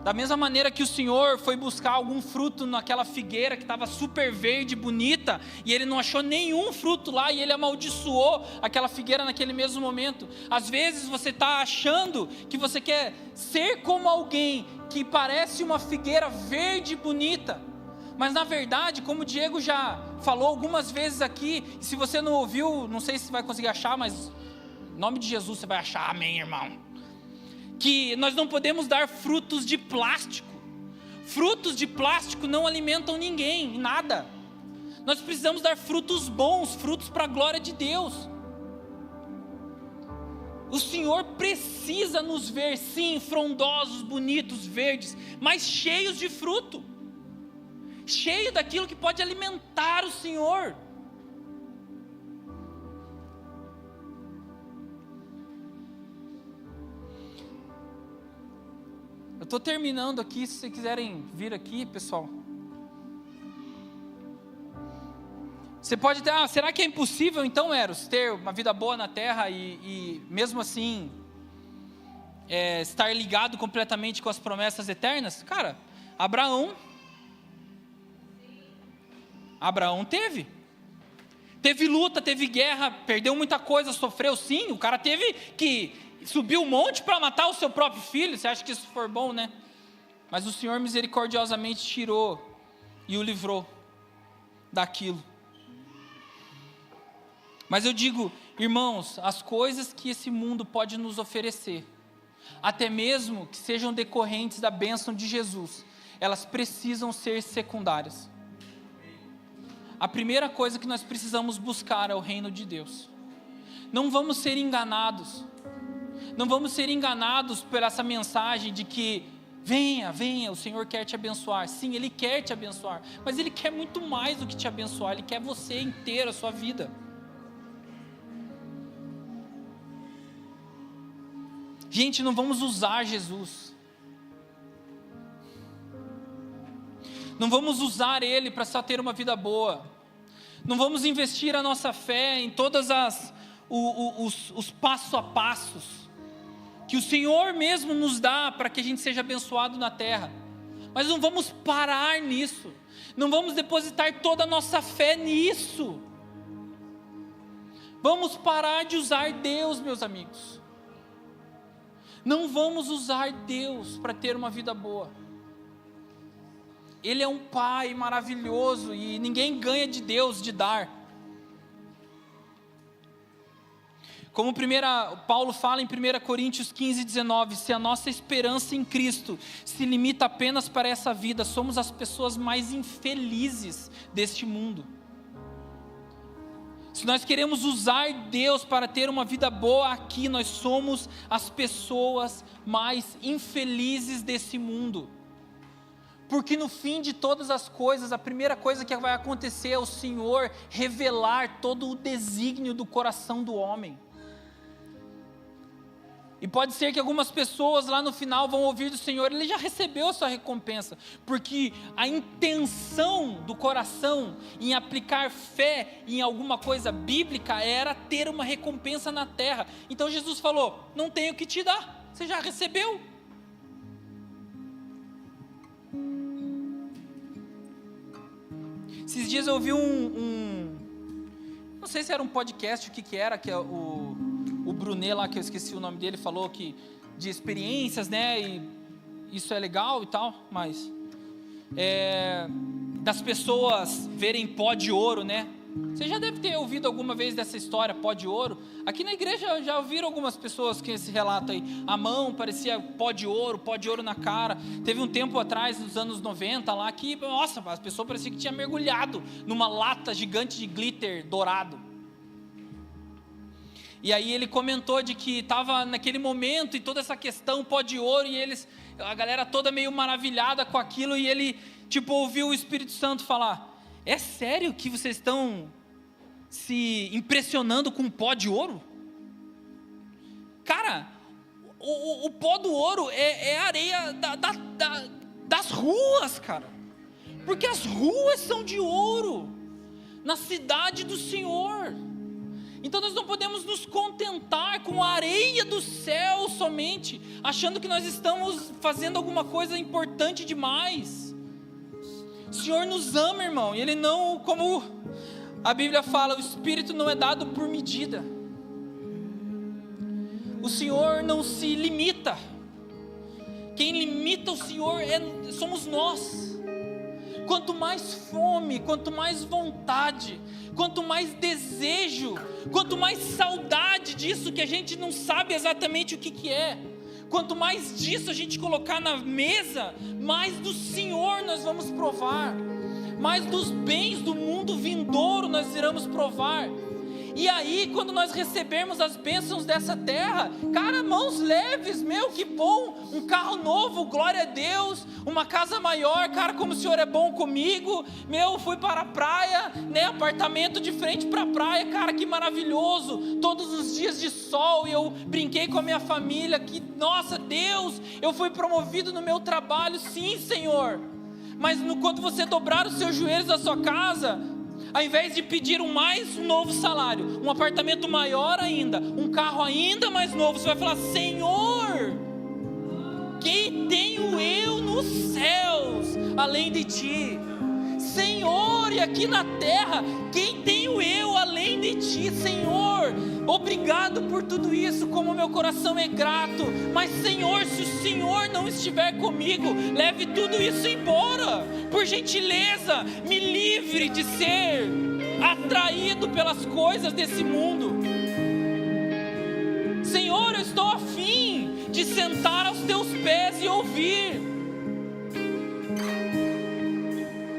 Da mesma maneira que o Senhor foi buscar algum fruto naquela figueira que estava super verde, bonita, e ele não achou nenhum fruto lá, e ele amaldiçoou aquela figueira naquele mesmo momento. Às vezes você está achando que você quer ser como alguém que parece uma figueira verde e bonita, mas na verdade, como o Diego já falou algumas vezes aqui, e se você não ouviu, não sei se vai conseguir achar, mas em nome de Jesus você vai achar, amém, irmão. Que nós não podemos dar frutos de plástico. Frutos de plástico não alimentam ninguém, nada. Nós precisamos dar frutos bons, frutos para a glória de Deus. O Senhor precisa nos ver, sim, frondosos, bonitos, verdes, mas cheios de fruto. Cheio daquilo que pode alimentar o Senhor. Eu estou terminando aqui, se vocês quiserem vir aqui, pessoal. Você pode ter, será que é impossível então, Eros, ter uma vida boa na terra e mesmo assim estar ligado completamente com as promessas eternas? Cara, Abraão teve luta, teve guerra, perdeu muita coisa, sofreu sim, o cara teve que subir um monte para matar o seu próprio filho. Você acha que isso for bom, né? Mas o Senhor misericordiosamente tirou e o livrou daquilo. Mas eu digo, irmãos, as coisas que esse mundo pode nos oferecer, até mesmo que sejam decorrentes da bênção de Jesus, elas precisam ser secundárias. A primeira coisa que nós precisamos buscar é o reino de Deus. Não vamos ser enganados. Não vamos ser enganados por essa mensagem de que venha, venha, o Senhor quer te abençoar. Sim, Ele quer te abençoar, mas Ele quer muito mais do que te abençoar. Ele quer você inteiro, a sua vida. Gente, não vamos usar Jesus. Não vamos usar Ele para só ter uma vida boa. Não vamos investir a nossa fé em todas os passo a passos que o Senhor mesmo nos dá para que a gente seja abençoado na terra. Mas não vamos parar nisso. Não vamos depositar toda a nossa fé nisso. Vamos parar de usar Deus, meus amigos. Não vamos usar Deus para ter uma vida boa. Ele é um Pai maravilhoso e ninguém ganha de Deus de dar. Como Paulo fala em 1 Coríntios 15, 19, se a nossa esperança em Cristo se limita apenas para essa vida, somos as pessoas mais infelizes deste mundo. Se nós queremos usar Deus para ter uma vida boa aqui, nós somos as pessoas mais infelizes desse mundo. Porque no fim de todas as coisas, a primeira coisa que vai acontecer é o Senhor revelar todo o desígnio do coração do homem. E pode ser que algumas pessoas lá no final vão ouvir do Senhor, ele já recebeu a sua recompensa, porque a intenção do coração em aplicar fé em alguma coisa bíblica era ter uma recompensa na terra. Então Jesus falou, não tenho o que te dar, você já recebeu. Esses dias eu ouvi não sei se era um podcast, o que era, que é o Brunet lá, que eu esqueci o nome dele, falou que de experiências, né, e isso é legal e tal, mas das pessoas verem pó de ouro, né, você já deve ter ouvido alguma vez dessa história, pó de ouro. Aqui na igreja já ouviram algumas pessoas que esse relato aí, a mão parecia pó de ouro na cara. Teve um tempo atrás, nos anos 90 lá, que, nossa, as pessoas pareciam que tinha mergulhado numa lata gigante de glitter dourado. E aí ele comentou de que estava naquele momento e toda essa questão pó de ouro, e a galera toda meio maravilhada com aquilo, e ele ouviu o Espírito Santo falar, é sério que vocês estão se impressionando com pó de ouro? Cara, o pó do ouro é a areia das ruas, cara, porque as ruas são de ouro, na cidade do Senhor. Então nós não podemos nos contentar com a areia do céu somente, achando que nós estamos fazendo alguma coisa importante demais. O Senhor nos ama, irmão, e Ele não, como a Bíblia fala, o Espírito não é dado por medida. O Senhor não se limita. Quem limita o Senhor somos nós. Quanto mais fome, quanto mais vontade, quanto mais desejo, quanto mais saudade disso que a gente não sabe exatamente o que é, quanto mais disso a gente colocar na mesa, mais do Senhor nós vamos provar, mais dos bens do mundo vindouro nós iremos provar. E aí, quando nós recebermos as bênçãos dessa terra, cara, mãos leves, meu, que bom, um carro novo, glória a Deus, uma casa maior, cara, como o Senhor é bom comigo, meu, fui para a praia, né, apartamento de frente para a praia, cara, que maravilhoso, todos os dias de sol, e eu brinquei com a minha família, que, nossa, Deus, eu fui promovido no meu trabalho, sim, Senhor, mas quando você dobrar os seus joelhos da sua casa, ao invés de pedir um novo salário, um apartamento maior ainda, um carro ainda mais novo, você vai falar: Senhor, quem tenho eu nos céus além de Ti? Senhor, e aqui na terra, quem tenho eu além de Ti? Senhor, obrigado por tudo isso, como meu coração é grato, mas Senhor, se o Senhor não estiver comigo, leve tudo isso embora, por gentileza, me livre de ser atraído pelas coisas desse mundo. Senhor, eu estou a fim de sentar aos Teus pés e ouvir.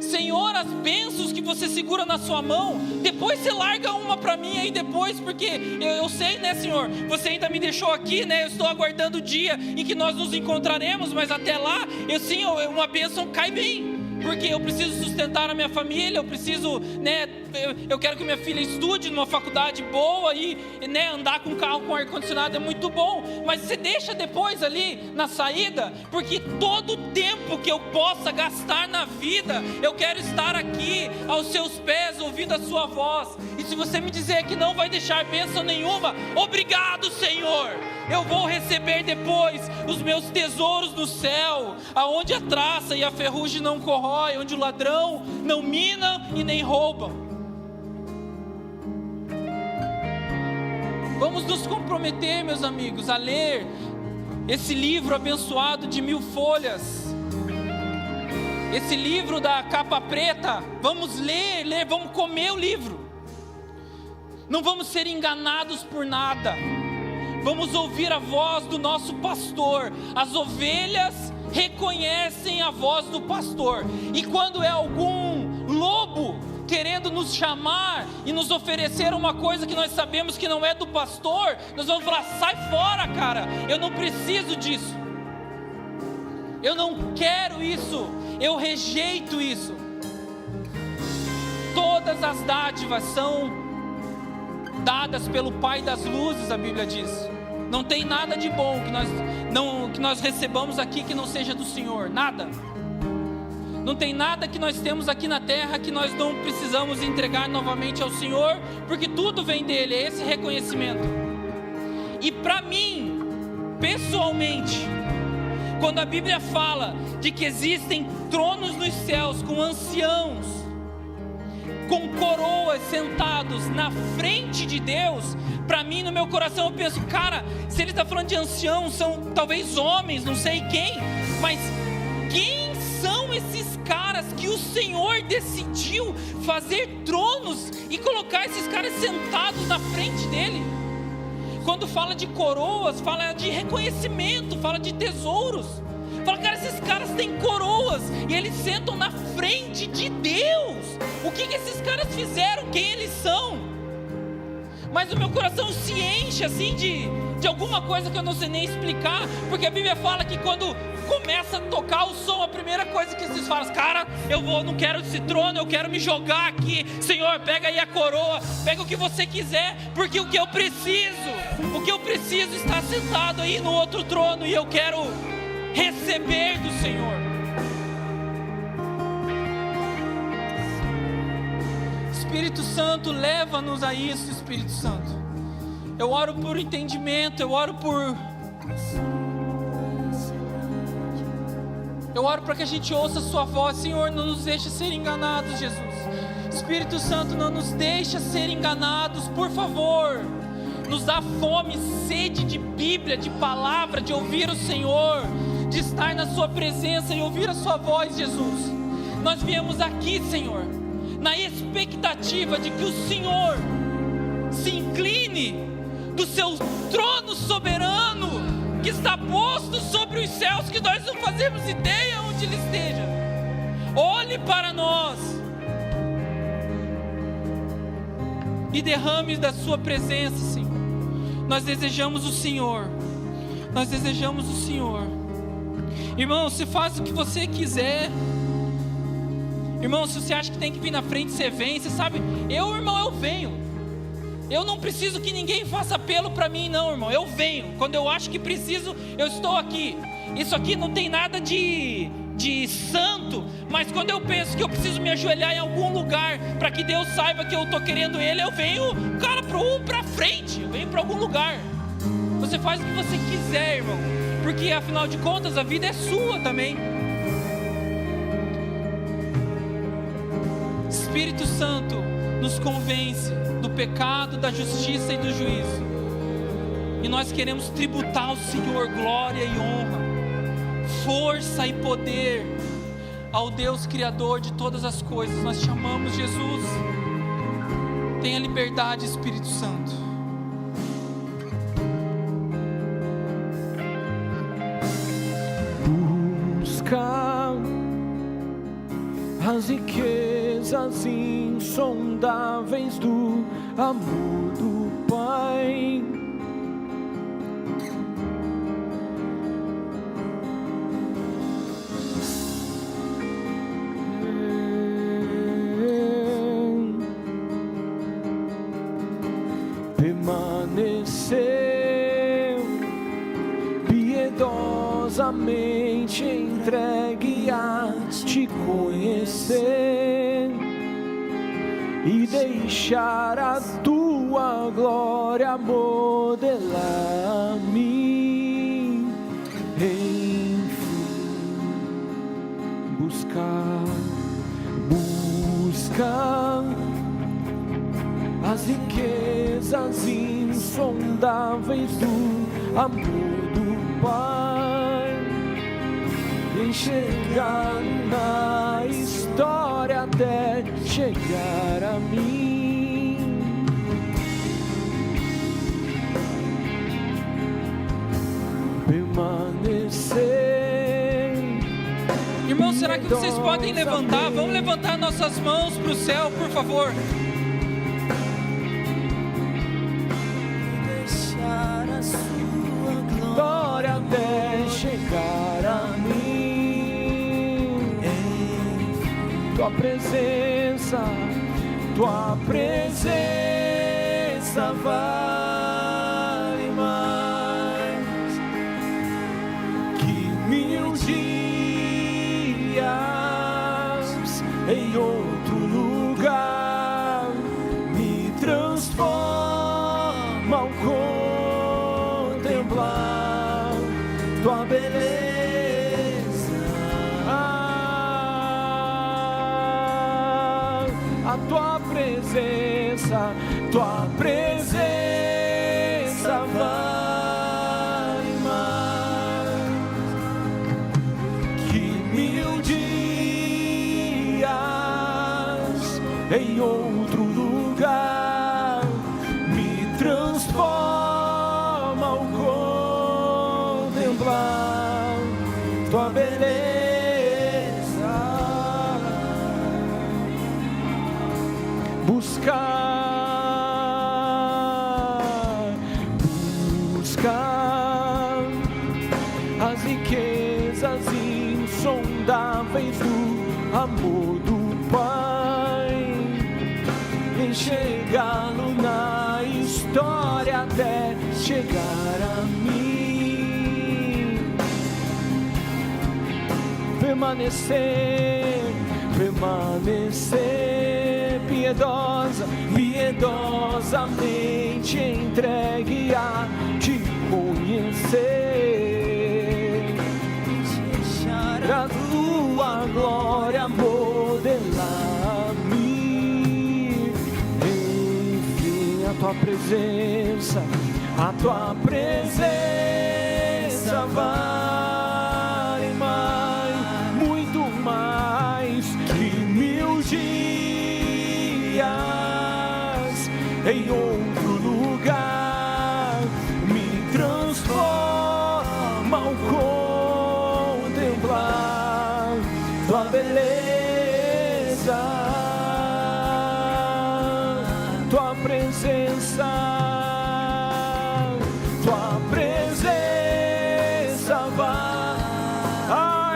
Senhor, as bênçãos que você segura na sua mão, depois você larga uma para mim aí depois, porque eu sei, né, Senhor, você ainda me deixou aqui, né, eu estou aguardando o dia em que nós nos encontraremos, mas até lá, uma bênção cai bem, porque eu preciso sustentar a minha família, eu preciso, né, eu quero que minha filha estude numa faculdade boa e, né, andar com carro com ar-condicionado é muito bom, mas você deixa depois ali na saída, porque todo o tempo que eu possa gastar na vida, eu quero estar aqui aos seus pés, ouvindo a sua voz. E se você me dizer que não vai deixar bênção nenhuma, obrigado, Senhor, eu vou receber depois os meus tesouros no céu, aonde a traça e a ferrugem não corrói, onde o ladrão não mina e nem rouba. Vamos nos comprometer, meus amigos, a ler esse livro abençoado de 1000 folhas, esse livro da capa preta. Vamos ler, vamos comer o livro, não vamos ser enganados por nada, vamos ouvir a voz do nosso pastor. As ovelhas reconhecem a voz do pastor, e quando é algum lobo querendo nos chamar e nos oferecer uma coisa que nós sabemos que não é do pastor, nós vamos falar: sai fora, cara, eu não preciso disso, eu não quero isso, eu rejeito isso. Todas as dádivas são dadas pelo Pai das luzes, a Bíblia diz. Não tem nada de bom que nós recebamos aqui que não seja do Senhor, nada. Não tem nada que nós temos aqui na terra que nós não precisamos entregar novamente ao Senhor, porque tudo vem dele, é esse reconhecimento. E para mim, pessoalmente, quando a Bíblia fala de que existem tronos nos céus com anciãos, com coroas sentados na frente de Deus, para mim, no meu coração, eu penso: cara, se ele está falando de anciãos, são talvez homens, não sei quem, mas quem são esses caras que o Senhor decidiu fazer tronos e colocar esses caras sentados na frente dele? Quando fala de coroas, fala de reconhecimento, fala de tesouros. Fala, cara, esses caras têm coroas e eles sentam na frente de Deus. O que esses caras fizeram? Quem eles são? Mas o meu coração se enche assim de alguma coisa que eu não sei nem explicar, porque a Bíblia fala que quando começa a tocar o som, a primeira coisa que vocês falam: cara, não quero esse trono, eu quero me jogar aqui. Senhor, pega aí a coroa, pega o que você quiser, porque o que eu preciso está sentado aí no outro trono, e eu quero receber do Senhor. Espírito Santo, leva-nos a isso, Espírito Santo. Eu oro por entendimento, eu oro para que a gente ouça a sua voz. Senhor, não nos deixe ser enganados, Jesus. Espírito Santo, não nos deixe ser enganados, por favor. Nos dá fome, sede de Bíblia, de palavra, de ouvir o Senhor, de estar na sua presença e ouvir a sua voz, Jesus. Nós viemos aqui, Senhor, na expectativa de que o Senhor se incline do seu trono soberano, que está posto sobre os céus, que nós não fazemos ideia onde Ele esteja. Olhe para nós e derrame da sua presença, Senhor. Nós desejamos o Senhor. Nós desejamos o Senhor. Irmão, você faz o que você quiser. Irmão, se você acha que tem que vir na frente, você vem. Você sabe, eu venho. Eu não preciso que ninguém faça apelo para mim, não, irmão. Eu venho. Quando eu acho que preciso, eu estou aqui. Isso aqui não tem nada de santo, mas quando eu penso que eu preciso me ajoelhar em algum lugar para que Deus saiba que eu estou querendo Ele, eu venho, cara, para frente, eu venho para algum lugar. Você faz o que você quiser, irmão, porque afinal de contas a vida é sua também. Espírito Santo nos convence do pecado, da justiça e do juízo, e nós queremos tributar ao Senhor glória e honra, força e poder ao Deus Criador de todas as coisas. Nós te amamos, Jesus. Tenha liberdade, Espírito Santo. Busca as riquezas insondáveis do amor do Pai. Permanecer piedosamente entregue a te conhecer e deixar a tua glória modelar a mim. Enfim, buscar as riquezas insondáveis do amor do Pai, enxergar na história até chegar a mim. Permanecer. Irmão, será que vocês podem levantar? Vamos levantar nossas mãos para o céu, por favor. Glória até chegar a mim. Tua presença vale mais que 1000 dias em outro lugar. Me transforma ao contemplar tua beleza, a tua presença vale mais que 1000 dias em outro lugar. Me transforma ao contemplar tua beleza. Buscar as riquezas insondáveis do amor do Pai, enxergá-lo na história até chegar a mim. Permanecer piedosamente entregue a te conhecer, a tua glória modelar-me, enfim, a tua presença vale mais, muito mais que 1000 dias em outro lugar. Me transforma ao contemplar tua beleza, tua presença.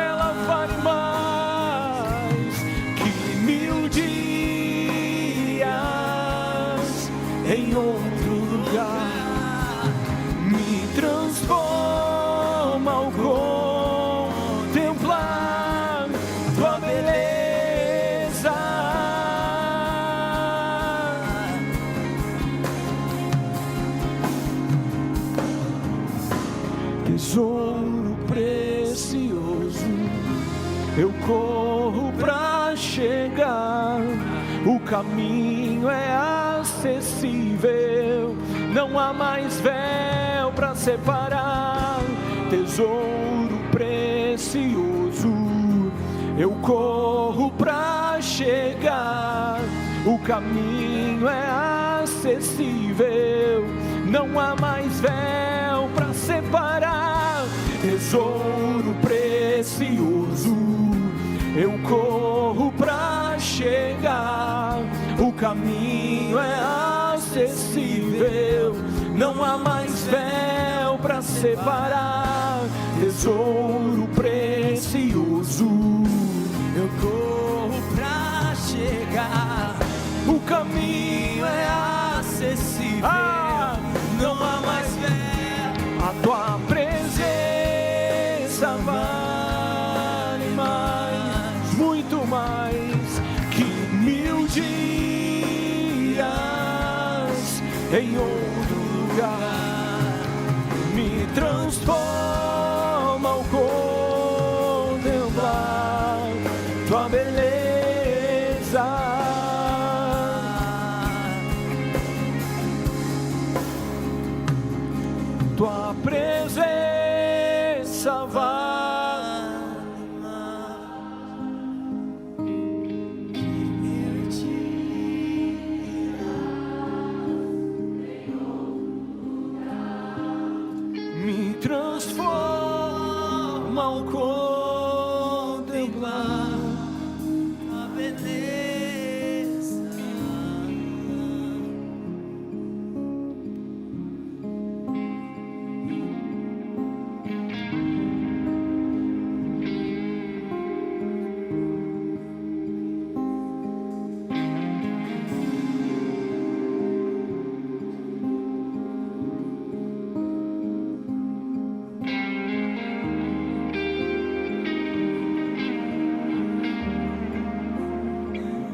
Ela vale mais que 1000 dias em outro lugar. Me transforma ao contemplar tua beleza, tesouro precioso. Eu corro pra chegar, o caminho é acessível, não há mais véu pra separar. Tesouro precioso, eu corro pra chegar, o caminho é acessível, não há mais véu pra separar. Tesouro precioso, eu corro pra chegar, o caminho é acessível, não há mais véu pra separar. Tesouro precioso, eu corro pra chegar, o caminho é acessível, não há mais véu. A tua presença vale mais, muito mais que 1000 dias em outro lugar. Me transforma ao contemplar tua beleza, tua presença vale mais que 1000 dias em outro lugar. Me transforma ao contemplar tua beleza,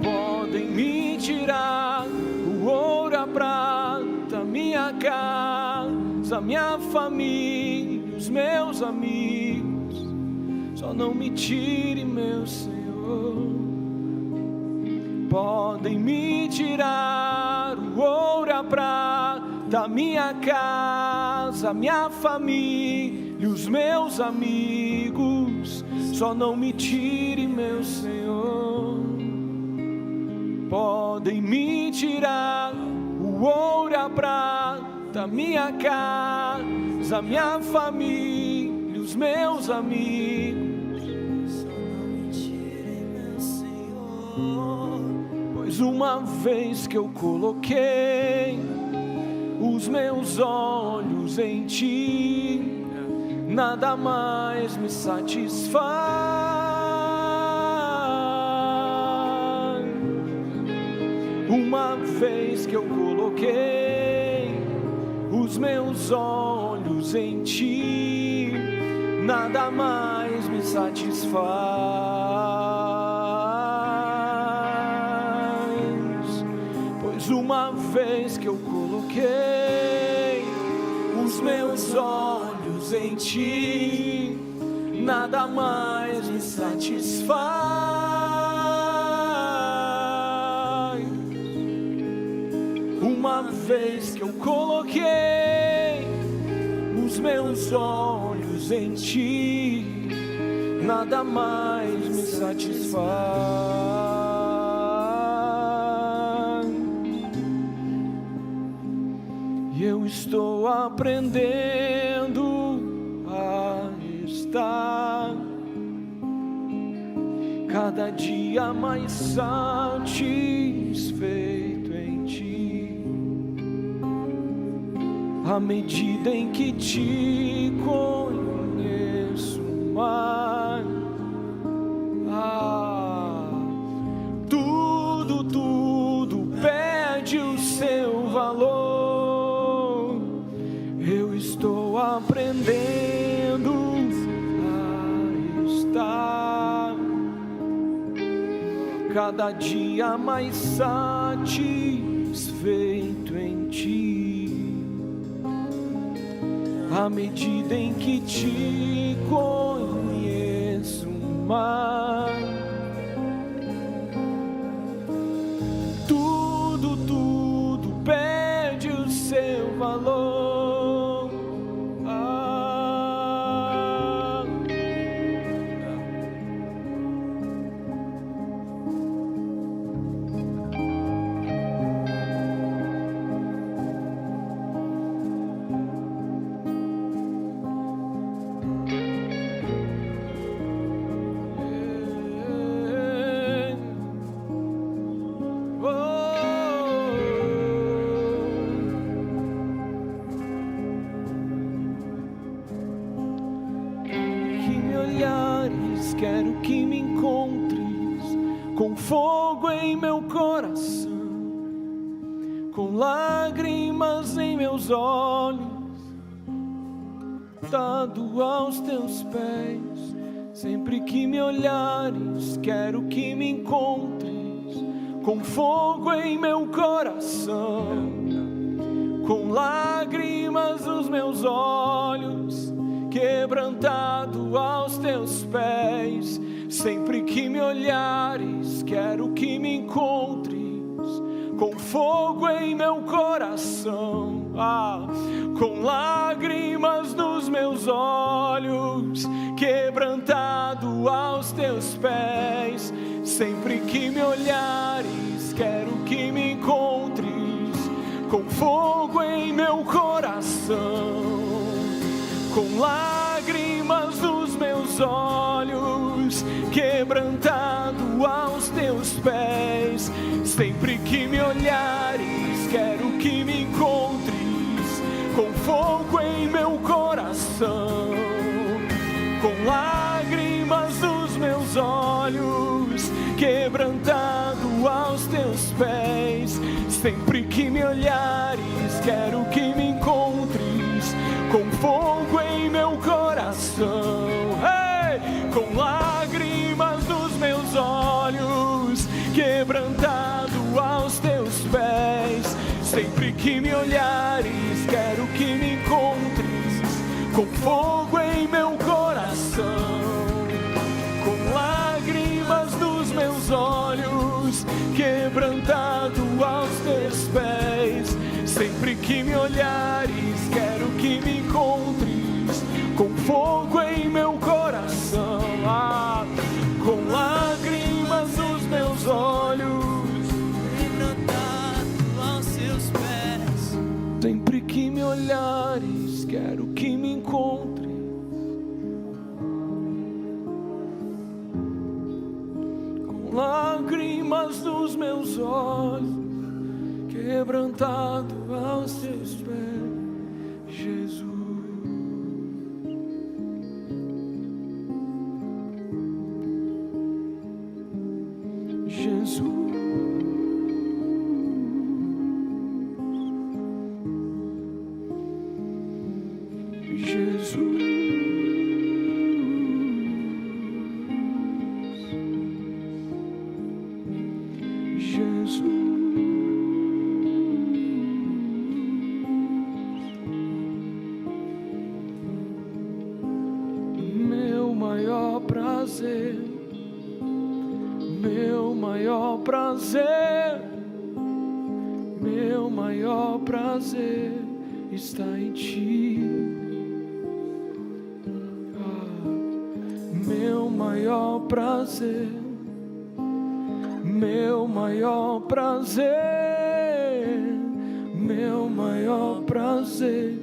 podem me tirar o ouro, a prata, minha casa, minha família, os meus amigos, só não me tire, meu Senhor. Podem me tirar o ouro, a prata, minha casa, minha família, os meus amigos, só não me tire, meu Senhor. Podem me tirar o ouro, a prata, minha casa, minha família, os meus amigos, só não me tire, meu Senhor. Pois uma vez que eu coloquei os meus olhos em ti, nada mais me satisfaz. Uma vez que eu coloquei os meus olhos em ti, nada mais me satisfaz. Mais uma vez que eu coloquei os meus olhos em ti, nada mais me satisfaz. Uma vez que eu coloquei os meus olhos em ti, nada mais me satisfaz. E eu estou aprendendo a estar cada dia mais satisfeito em ti, à medida em que te conheço mais. Tudo perde o seu valor. Eu estou aprendendo a estar cada dia mais satisfeito em ti, à medida em que te conheço mais. Tudo perde o seu valor. Quero que me encontres com fogo em meu coração, com lágrimas em meus olhos, dado aos teus pés. Sempre que me olhares, quero que me encontres com fogo em meu coração, com lágrimas nos meus olhos, quebrantado aos teus pés. Sempre que me olhares, quero que me encontres com fogo em meu coração, com lágrimas nos meus olhos, quebrantado aos teus pés. Sempre que me olhares, quero que me encontres com fogo em meu coração, com lágrimas nos meus olhos, quebrantado aos teus pés. Sempre que me olhares, quero que me encontres com fogo em meu coração, com lágrimas nos meus olhos, quebrantado aos teus pés. Sempre que me olhares, quero que me encontres com fogo em meu coração, com lágrimas nos meus olhos, quebrantado aos teus pés. Sempre que me olhares, quero que me encontres com fogo em meu coração, com lágrimas nos meus olhos, quebrantado aos teus pés. Sempre que me olhares, quero que me encontres com fogo em meu coração, com lágrimas nos meus olhos, quebrantado aos teus pés. Sempre que me olhares, quero que me encontres com lágrimas nos meus olhos, quebrantado aos teus pés, Jesus. Jesus, Jesus, Jesus. prazer, meu maior prazer está em ti. Meu maior prazer, meu maior prazer, meu maior prazer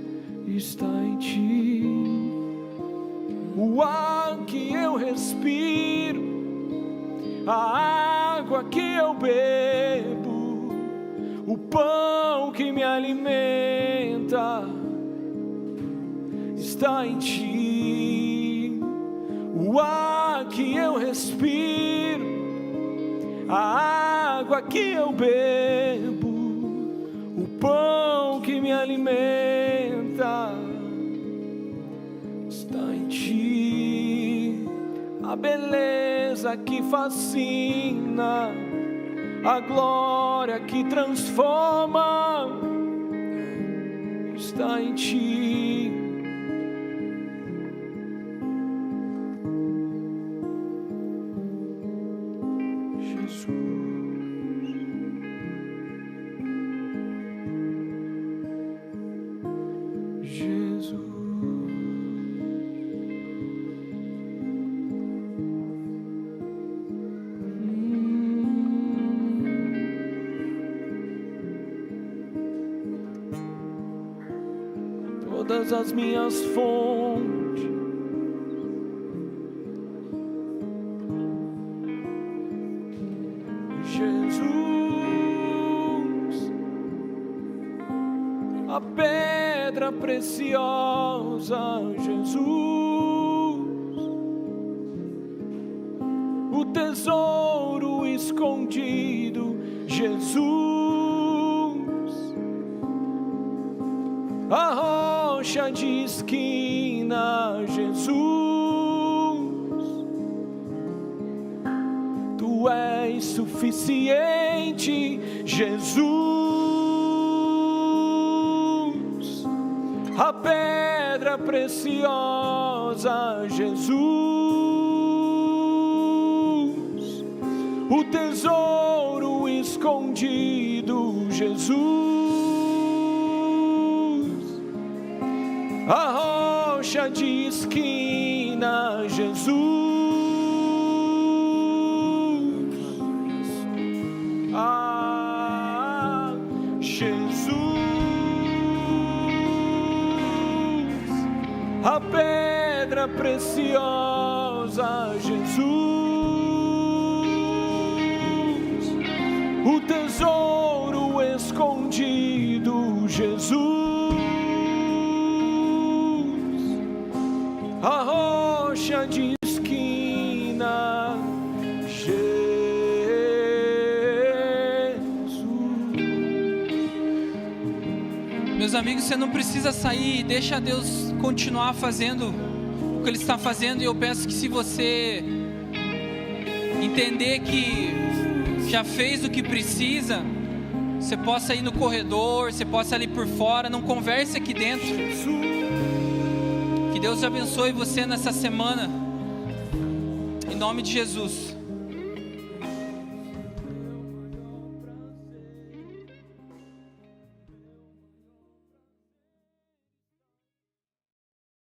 está em ti. O ar que eu respiro, a água que eu bebo, o pão que me alimenta está em ti. O ar que eu respiro, a água que eu bebo, o pão que me alimenta está em ti. A beleza que fascina, a glória que transforma está em ti. Todas as minhas fontes, Jesus, a pedra preciosa, Jesus, o tesouro escondido, Jesus, a rocha de esquina, Jesus, Tu és suficiente, Jesus, a pedra preciosa, Jesus, o tesouro escondido, Jesus, a rocha de esquina, Jesus, Jesus, a pedra preciosa, Jesus, o tesouro escondido, Jesus, a rocha de esquina, Jesus. Meus amigos, você não precisa sair, deixa Deus continuar fazendo o que Ele está fazendo. E eu peço que, se você entender que já fez o que precisa, você possa ir no corredor, você possa ir ali por fora, não converse aqui dentro. Que Deus abençoe você nessa semana, em nome de Jesus.